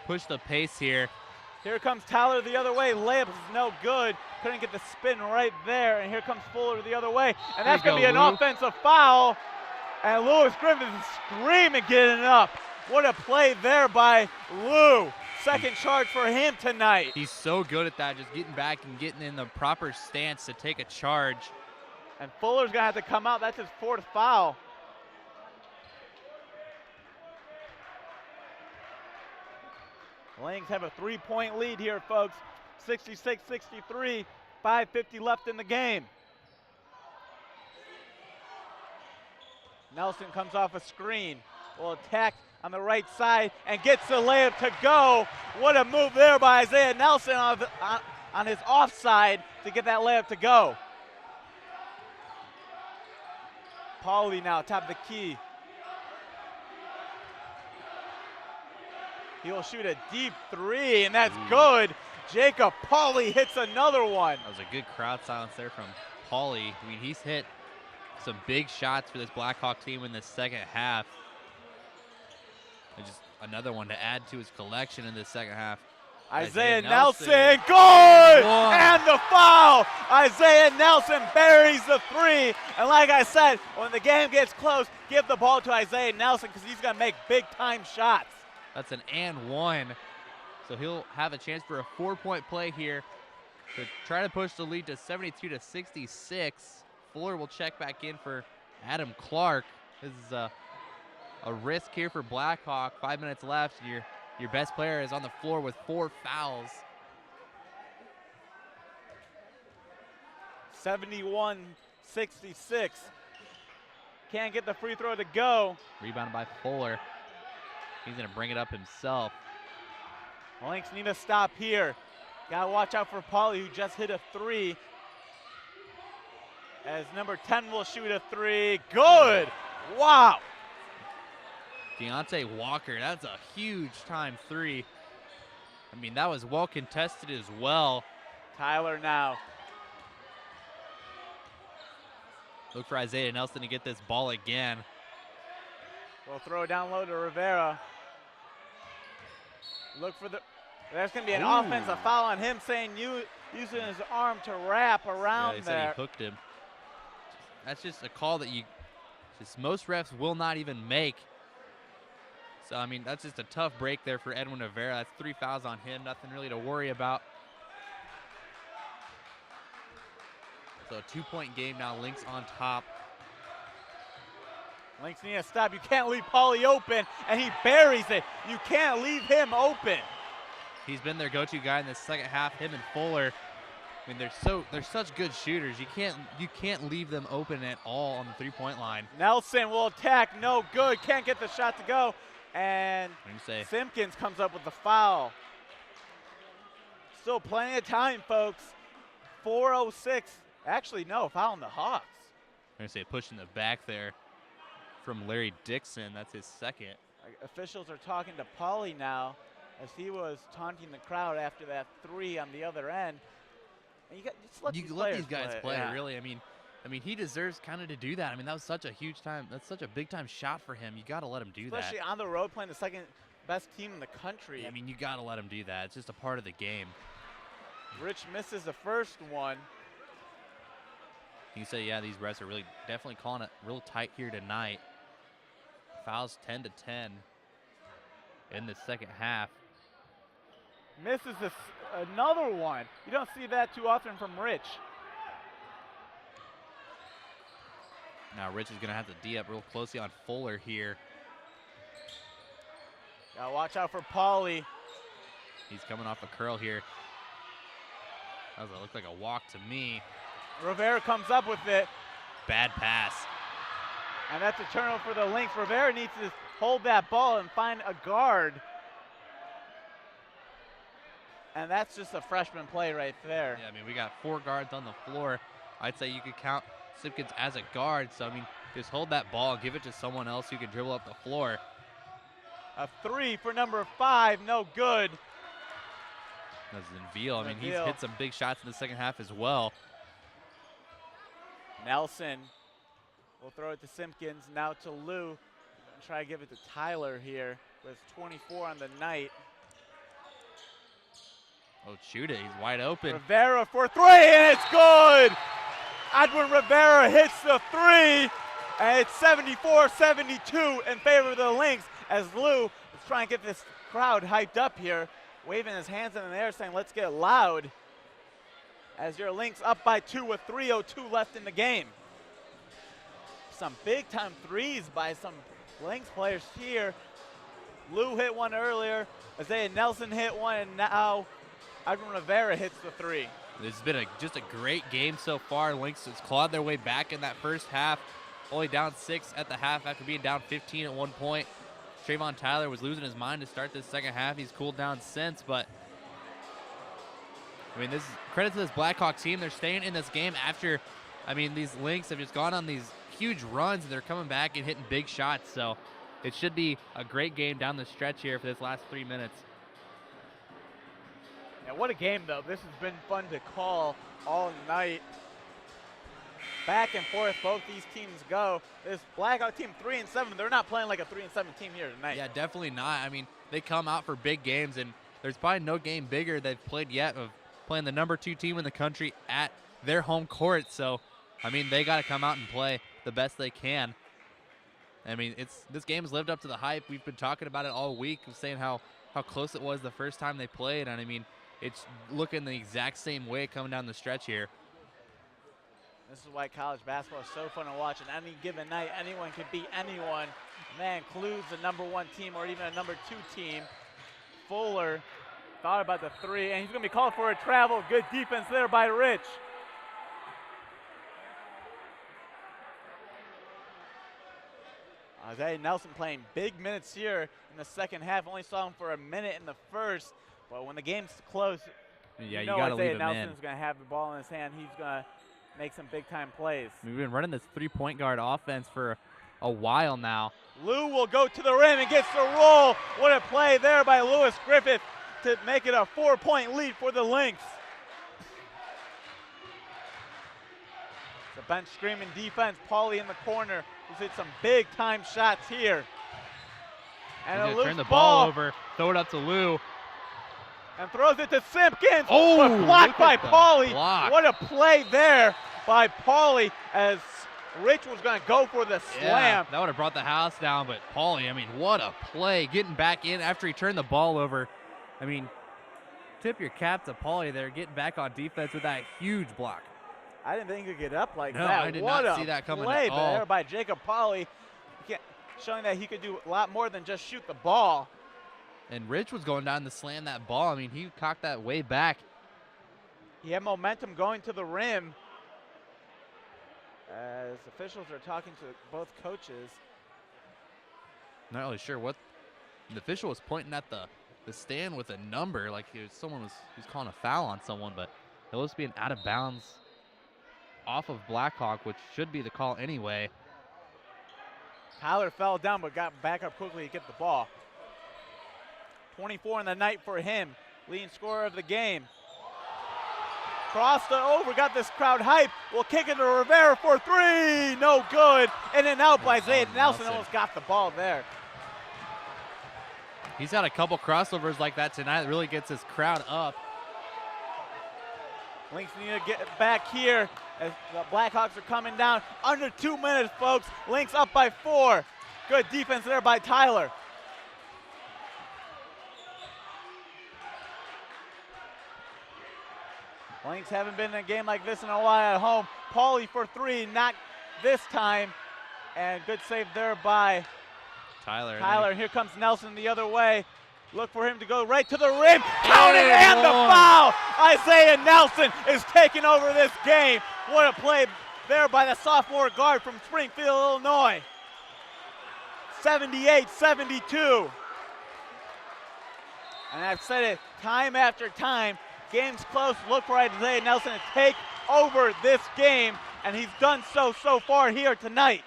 push the pace here. Here comes Tyler the other way. Layup is no good. Couldn't get the spin right there. And here comes Fuller the other way. And that's going to be an offensive foul. And Lewis Griffith is screaming, getting up. What a play there by Lou. Second charge for him tonight. He's so good at that, just getting back and getting in the proper stance to take a charge. And Fuller's going to have to come out. That's his 4th foul. Lynx have a 3-point lead here, folks. 66-63, 5:50 left in the game. Nelson comes off a screen. Will attack on the right side and gets the layup to go. What a move there by Isaiah Nelson on his offside to get that layup to go. Pauly now, top of the key. He'll shoot a deep 3, and that's good. Jacob Pauly hits another one. That was a good crowd silence there from Pauly. I mean, he's hit some big shots for this Blackhawk team in the second half. And just another one to add to his collection in the second half. Isaiah Nelson, good! And the foul! Isaiah Nelson buries the three. And like I said, when the game gets close, give the ball to Isaiah Nelson because he's going to make big-time shots. That's an and one. So he'll have a chance for a 4-point play here to try to push the lead to 72-66. Fuller will check back in for Adam Clark. This is a risk here for Blackhawk. 5 minutes left. Your best player is on the floor with 4 fouls. 71-66. Can't get the free throw to go. Rebounded by Fuller. He's going to bring it up himself. Lynx need to stop here. Got to watch out for Pauly, who just hit a 3. As number 10 will shoot a 3. Good! Wow! Deontay Walker, that's a huge time 3. I mean, that was well contested as well. Tyler now. Look for Isaiah Nelson to get this ball again. We'll throw it down low to Rivera. Look for the, there's going to be an offensive foul on him, saying using his arm to wrap around he there. said he hooked him. That's just a call that most refs will not even make. So, I mean, that's just a tough break there for Edwin Rivera. That's 3 fouls on him, nothing really to worry about. So a 2-point game now, Lynx on top. Lynx need to stop. You can't leave Pauly open, and he buries it. You can't leave him open. He's been their go-to guy in the second half, him and Fuller. I mean, they're such good shooters. You can't leave them open at all on the 3-point line. Nelson will attack, no good. Can't get the shot to go. And Simpkins comes up with the foul. Still plenty of time, folks. 4:06. Actually, no, foul on the Hawks. I'm going to say push in the back there from Larry Dixon. That's his second. Officials are talking to Pauly now as he was taunting the crowd after that 3 on the other end. And you let these guys play, yeah. Really. I mean, he deserves kind of to do that. I mean, that was such a huge time. That's such a big time shot for him. You got to let him do that. Especially on the road playing the second best team in the country. Yeah, I mean, you got to let him do that. It's just a part of the game. Rich misses the first one. You say, yeah, these refs are really definitely calling it real tight here tonight. Fouls 10-10 in the second half. Misses another one. You don't see that too often from Rich. Now Rich is going to have to D up real closely on Fuller here. Gotta watch out for Pauly. He's coming off a curl here. That looked like a walk to me. Rivera comes up with it. Bad pass. And that's a turnover for the Lynx. Rivera needs to hold that ball and find a guard. And that's just a freshman play right there. Yeah, I mean, we got 4 guards on the floor. I'd say you could count Simpkins as a guard. So, I mean, just hold that ball and give it to someone else who can dribble up the floor. A 3 for number 5, no good. That's Navil. I mean, he's hit some big shots in the second half as well. Nelson will throw it to Simpkins, now to Lou. Try to give it to Tyler here with 24 on the night. Oh, shoot it, he's wide open. Rivera for 3, and it's good! Edwin Rivera hits the 3, and it's 74-72 in favor of the Lynx as Lou is trying to get this crowd hyped up here, waving his hands in the air saying, let's get loud. As your Lynx up by 2 with 3:02 left in the game. Some big time threes by some Lynx players here. Lou hit one earlier, Isaiah Nelson hit one, and now Edwin Rivera hits the 3. This has been just a great game so far. Lynx has clawed their way back in that first half. Only down 6 at the half after being down 15 at one point. Trayvon Tyler was losing his mind to start this second half. He's cooled down since, but I mean, this is credit to this Blackhawk team. They're staying in this game after, I mean, these Lynx have just gone on these huge runs, and they're coming back and hitting big shots. So it should be a great game down the stretch here for this last 3 minutes. And what a game, though. This has been fun to call all night. Back and forth, both these teams go. This Blackhawk team 3-7. They're not playing like a 3-7 team here tonight. Yeah, definitely not. I mean, they come out for big games, and there's probably no game bigger they've played yet of playing the number 2 team in the country at their home court. So, I mean, they got to come out and play the best they can. I mean, this game's lived up to the hype. We've been talking about it all week, saying how close it was the first time they played, and I mean, it's looking the exact same way coming down the stretch here. This is why college basketball is so fun to watch. And any given night, anyone can beat anyone. That includes the number 1 team or even a number 2 team. Fuller thought about the 3, and he's going to be called for a travel. Good defense there by Rich. Isaiah Nelson playing big minutes here in the second half. Only saw him for a minute in the first. But when the game's close, yeah, you know got to Isaiah leave him Nelson's going to have the ball in his hand. He's going to make some big-time plays. We've been running this 3-point guard offense for a while now. Lou will go to the rim and gets the roll. What a play there by Lewis Griffith to make it a 4-point lead for the Lynx. The bench screaming defense. Pauly in the corner, who's hit some big-time shots here. And a loose turn the ball over, throw it up to Lou. And throws it to Simpkins. Oh, but blocked by Pauly. Block. What a play there by Pauly as Rich was going to go for the slam. Yeah, that would have brought the house down, but Pauly, I mean, what a play. Getting back in after he turned the ball over. I mean, tip your cap to Pauly there, getting back on defense with that huge block. I didn't think he could get up like No, that. I did what not a see that coming play at all. there by Jacob Pauly, showing that he could do a lot more than just shoot the ball. And Rich was going down to slam that ball. I mean, he cocked that way back. He had momentum going to the rim. As officials are talking to both coaches. Not really sure what. The official was pointing at the stand with a number, like he was calling a foul on someone, but it was being out of bounds off of Blackhawk, which should be the call anyway. Tyler fell down but got back up quickly to get the ball. 24 in the night for him, leading scorer of the game. Crossed it over, got this crowd hype. Will kick it to Rivera for 3, no good. In and out by Isaiah Nelson, almost got the ball there. He's had a couple crossovers like that tonight that really gets his crowd up. Lynx need to get back here as the Blackhawks are coming down. Under 2 minutes, folks. Lynx up by 4. Good defense there by Tyler. Lynx haven't been in a game like this in a while at home. Pauly for 3, not this time. And good save there by Tyler. Here comes Nelson the other way. Look for him to go right to the rim. Counted and the foul. Isaiah Nelson is taking over this game. What a play there by the sophomore guard from Springfield, Illinois. 78-72. And I've said it time after time. Game's close. Look for Isaiah Nelson to take over this game. And he's done so far here tonight.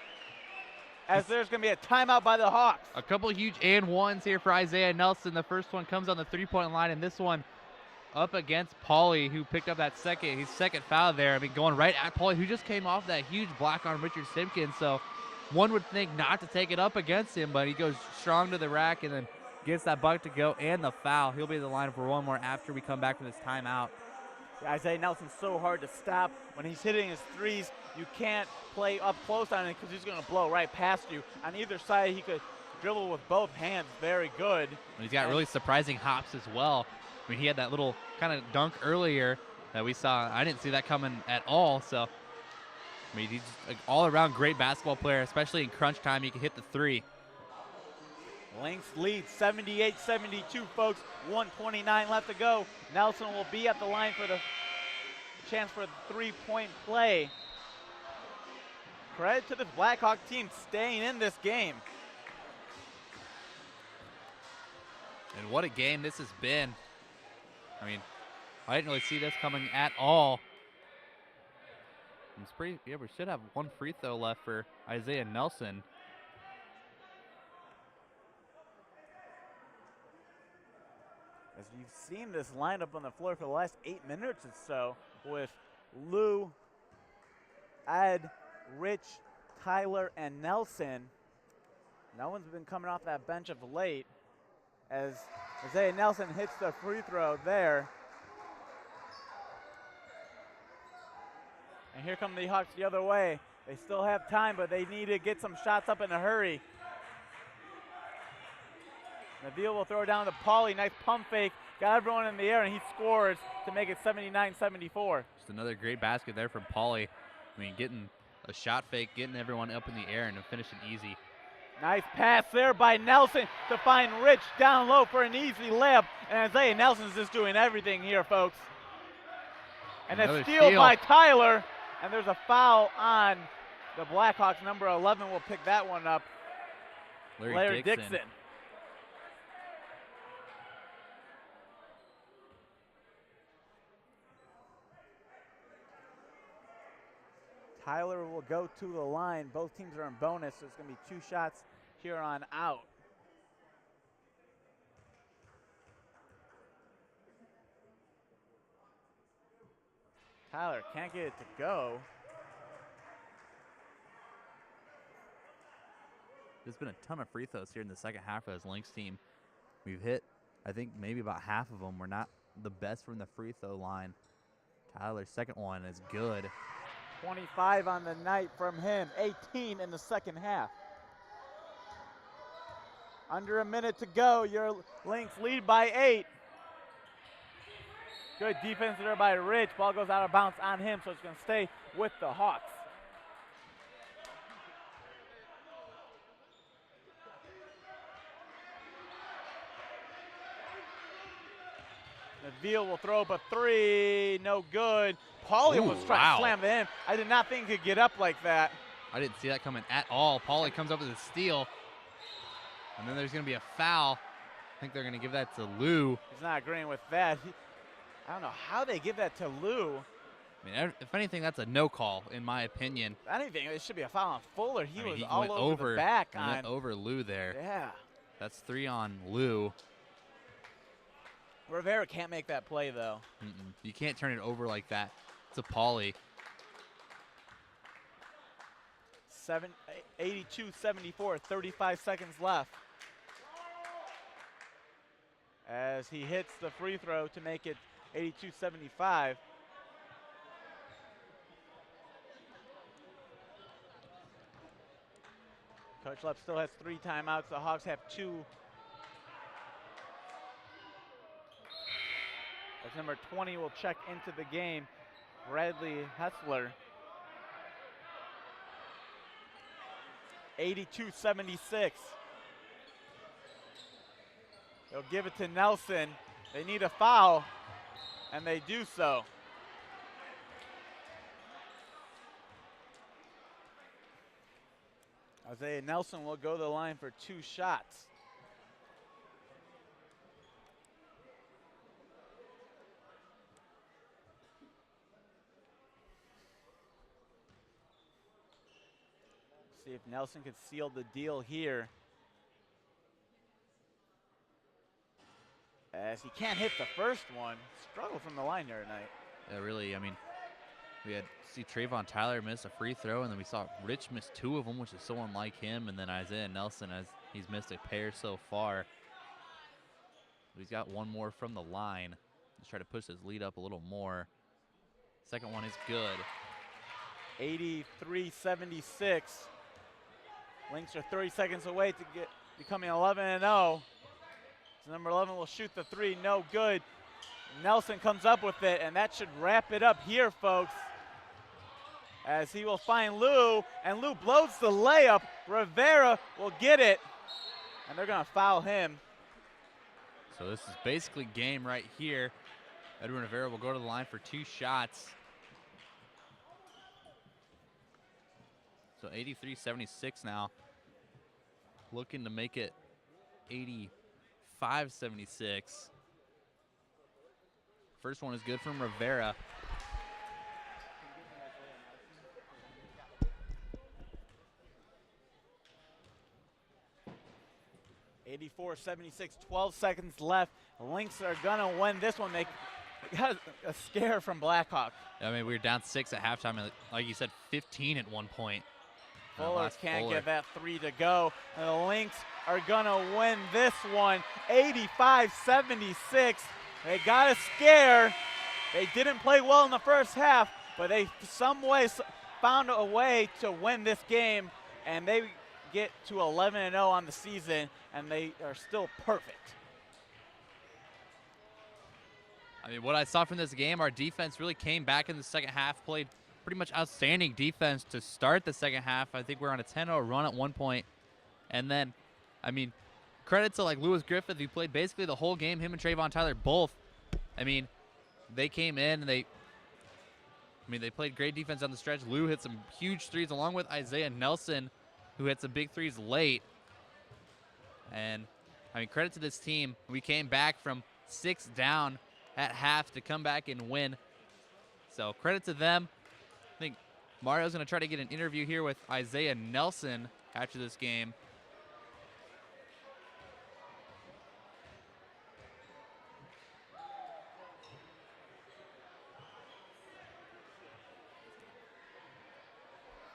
As there's going to be a timeout by the Hawks. A couple huge and ones here for Isaiah Nelson. The first one comes on the 3-point line, and this one up against Pauly, who picked up his second foul there. I mean, going right at Pauly, who just came off that huge block on Richard Simpkins. So one would think not to take it up against him, but he goes strong to the rack and then gets that bucket to go and the foul. He'll be the line for one more after we come back from this timeout. Isaiah Nelson's so hard to stop. When he's hitting his threes, you can't play up close on it because he's going to blow right past you. On either side, he could dribble with both hands very good. He's got really surprising hops as well. I mean, he had that little kind of dunk earlier that we saw. I didn't see that coming at all. So, I mean, he's an all-around great basketball player, especially in crunch time. He can hit the 3. Lynx lead 78-72, folks. 1:29 left to go. Nelson will be at the line for the chance for the 3-point play. Credit to the Blackhawk team staying in this game. And what a game this has been. I mean, I didn't really see this coming at all. We should have one free throw left for Isaiah Nelson. As you've seen this lineup on the floor for the last 8 minutes or so with Lou, Ed, Rich, Tyler, and Nelson. No one's been coming off that bench of late as Isaiah Nelson hits the free throw there. And here come the Hawks the other way. They still have time, but they need to get some shots up in a hurry. Nabil will throw down to Pauly. Nice pump fake. Got everyone in the air, and he scores to make it 79-74. Just another great basket there from Pauly. I mean, getting a shot fake, getting everyone up in the air, and finishing easy. Nice pass there by Nelson to find Rich down low for an easy layup. And Isaiah Nelson's just doing everything here, folks. And a steal by Tyler. And there's a foul on the Blackhawks. Number 11 will pick that one up. Larry Dixon. Tyler will go to the line. Both teams are in bonus, so it's going to be 2 shots here on out. Tyler can't get it to go. There's been a ton of free throws here in the second half of this Lynx team. We've hit, I think, maybe about half of them. We're not the best from the free throw line. Tyler's second one is good. 25 on the night from him, 18 in the second half. Under a minute to go, your Lynx lead by 8. Good defense there by Rich. Ball goes out of bounds on him, so it's going to stay with the Hawks. Nabil will throw up a 3, no good. Pauly almost tried to slam the in. I did not think he could get up like that. I didn't see that coming at all. Pauly comes up with a steal. And then there's going to be a foul. I think they're going to give that to Lou. He's not agreeing with that. I don't know how they give that to Lou. I mean, if anything, that's a no call, in my opinion. If anything, it should be a foul on Fuller. He was all over the back on. He went over Lou there. Yeah. That's 3 on Lou. Rivera can't make that play, though. You can't turn it over like that. It's a Pauly. 82-74, 35 seconds left. As he hits the free throw to make it 82-75. Coach Lepp still has 3 timeouts. The Hawks have 2. As number 20 will check into the game, Bradley Hessler. 82-76. They'll give it to Nelson. They need a foul, and they do so. Isaiah Nelson will go to the line for 2 shots. See if Nelson could seal the deal here. As he can't hit the first one. Struggle from the line here tonight. Yeah, really, I mean, we had see Trayvon Tyler miss a free throw, and then we saw Rich miss 2 of them, which is so unlike him, and then Isaiah Nelson, as he's missed a pair so far. He's got 1 more from the line. Let's try to push his lead up a little more. Second one is good. 83-76. Lynx are 30 seconds away to get becoming 11-0. So number 11 will shoot the 3, no good. Nelson comes up with it, and that should wrap it up here, folks. As he will find Lou, and Lou blows the layup. Rivera will get it, and they're going to foul him. So this is basically game right here. Edwin Rivera will go to the line for 2 shots. So 83-76 now. Looking to make it 85-76. First one is good from Rivera. 84-76, 12 seconds left. The Lynx are gonna win this one. They got a scare from Blackhawk. I mean, we were down 6 at halftime, and like you said, 15 at one point. Fuller can't get that 3 to go. And the Lynx are gonna win this one, 85-76. They got a scare. They didn't play well in the first half, but they some way found a way to win this game, and they get to 11-0 on the season, and they are still perfect. I mean, what I saw from this game, our defense really came back in the second half, played pretty much outstanding defense to start the second half. I think we're on a 10-0 run at one point. And then, I mean, credit to like Lewis Griffith, who played basically the whole game, him and Trayvon Tyler both. I mean, they came in and they played great defense on the stretch. Lou hit some huge threes along with Isaiah Nelson, who hit some big threes late. And, I mean, credit to this team. We came back from 6 down at half to come back and win. So credit to them. I think Mario's going to try to get an interview here with Isaiah Nelson after this game.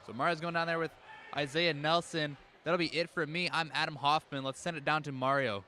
So Mario's going down there with Isaiah Nelson. That'll be it for me. I'm Adam Hoffman. Let's send it down to Mario.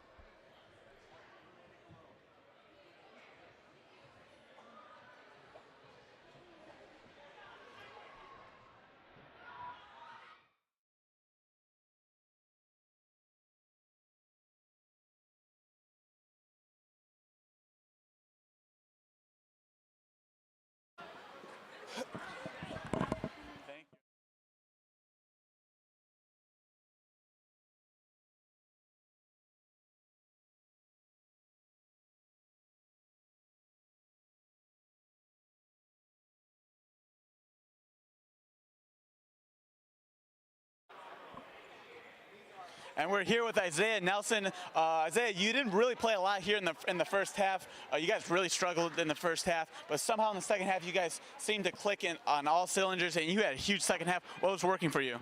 And we're here with Isaiah Nelson. Isaiah, you didn't really play a lot here in the first half. You guys really struggled in the first half, but somehow in the second half, you guys seemed to click on all cylinders, and you had a huge second half. What was working for you?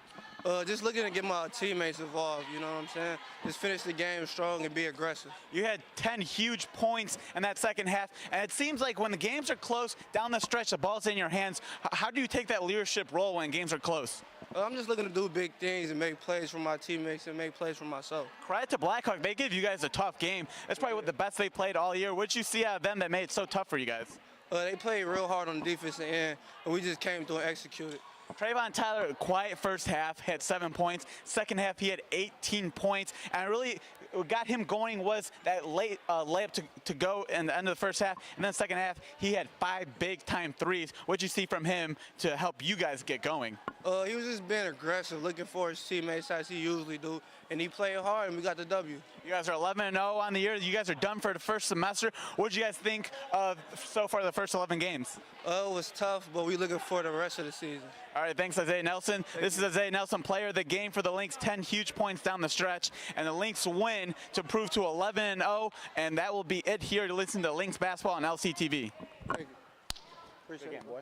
Just looking to get my teammates involved, you know what I'm saying? Just finish the game strong and be aggressive. You had 10 huge points in that second half, and it seems like when the games are close, down the stretch, the ball's in your hands. How do you take that leadership role when games are close? I'm just looking to do big things and make plays for my teammates and make plays for myself. Credit to Blackhawk. They give you guys a tough game. That's probably the best they played all year. What did you see out of them that made it so tough for you guys? They played real hard on the defensive end, and we just came through and executed. Trayvon Tyler, quiet first half, had 7 points. Second half, he had 18 points. And really, what got him going was that late layup to go in the end of the first half. And then second half, he had 5 big-time threes. What'd you see from him to help you guys get going? He was just being aggressive, looking for his teammates as he usually do. And he played hard, and we got the W. You guys are 11-0 on the year. You guys are done for the first semester. What did you guys think of so far the first 11 games? It was tough, but we're looking for the rest of the season. All right, thanks, Isaiah Nelson. This is Isaiah Nelson, player of the game for the Lynx. 10 huge points down the stretch, and the Lynx win to prove to 11-0, and that will be it here to listen to Lynx basketball on LCTV. Thank you. Appreciate it, boy.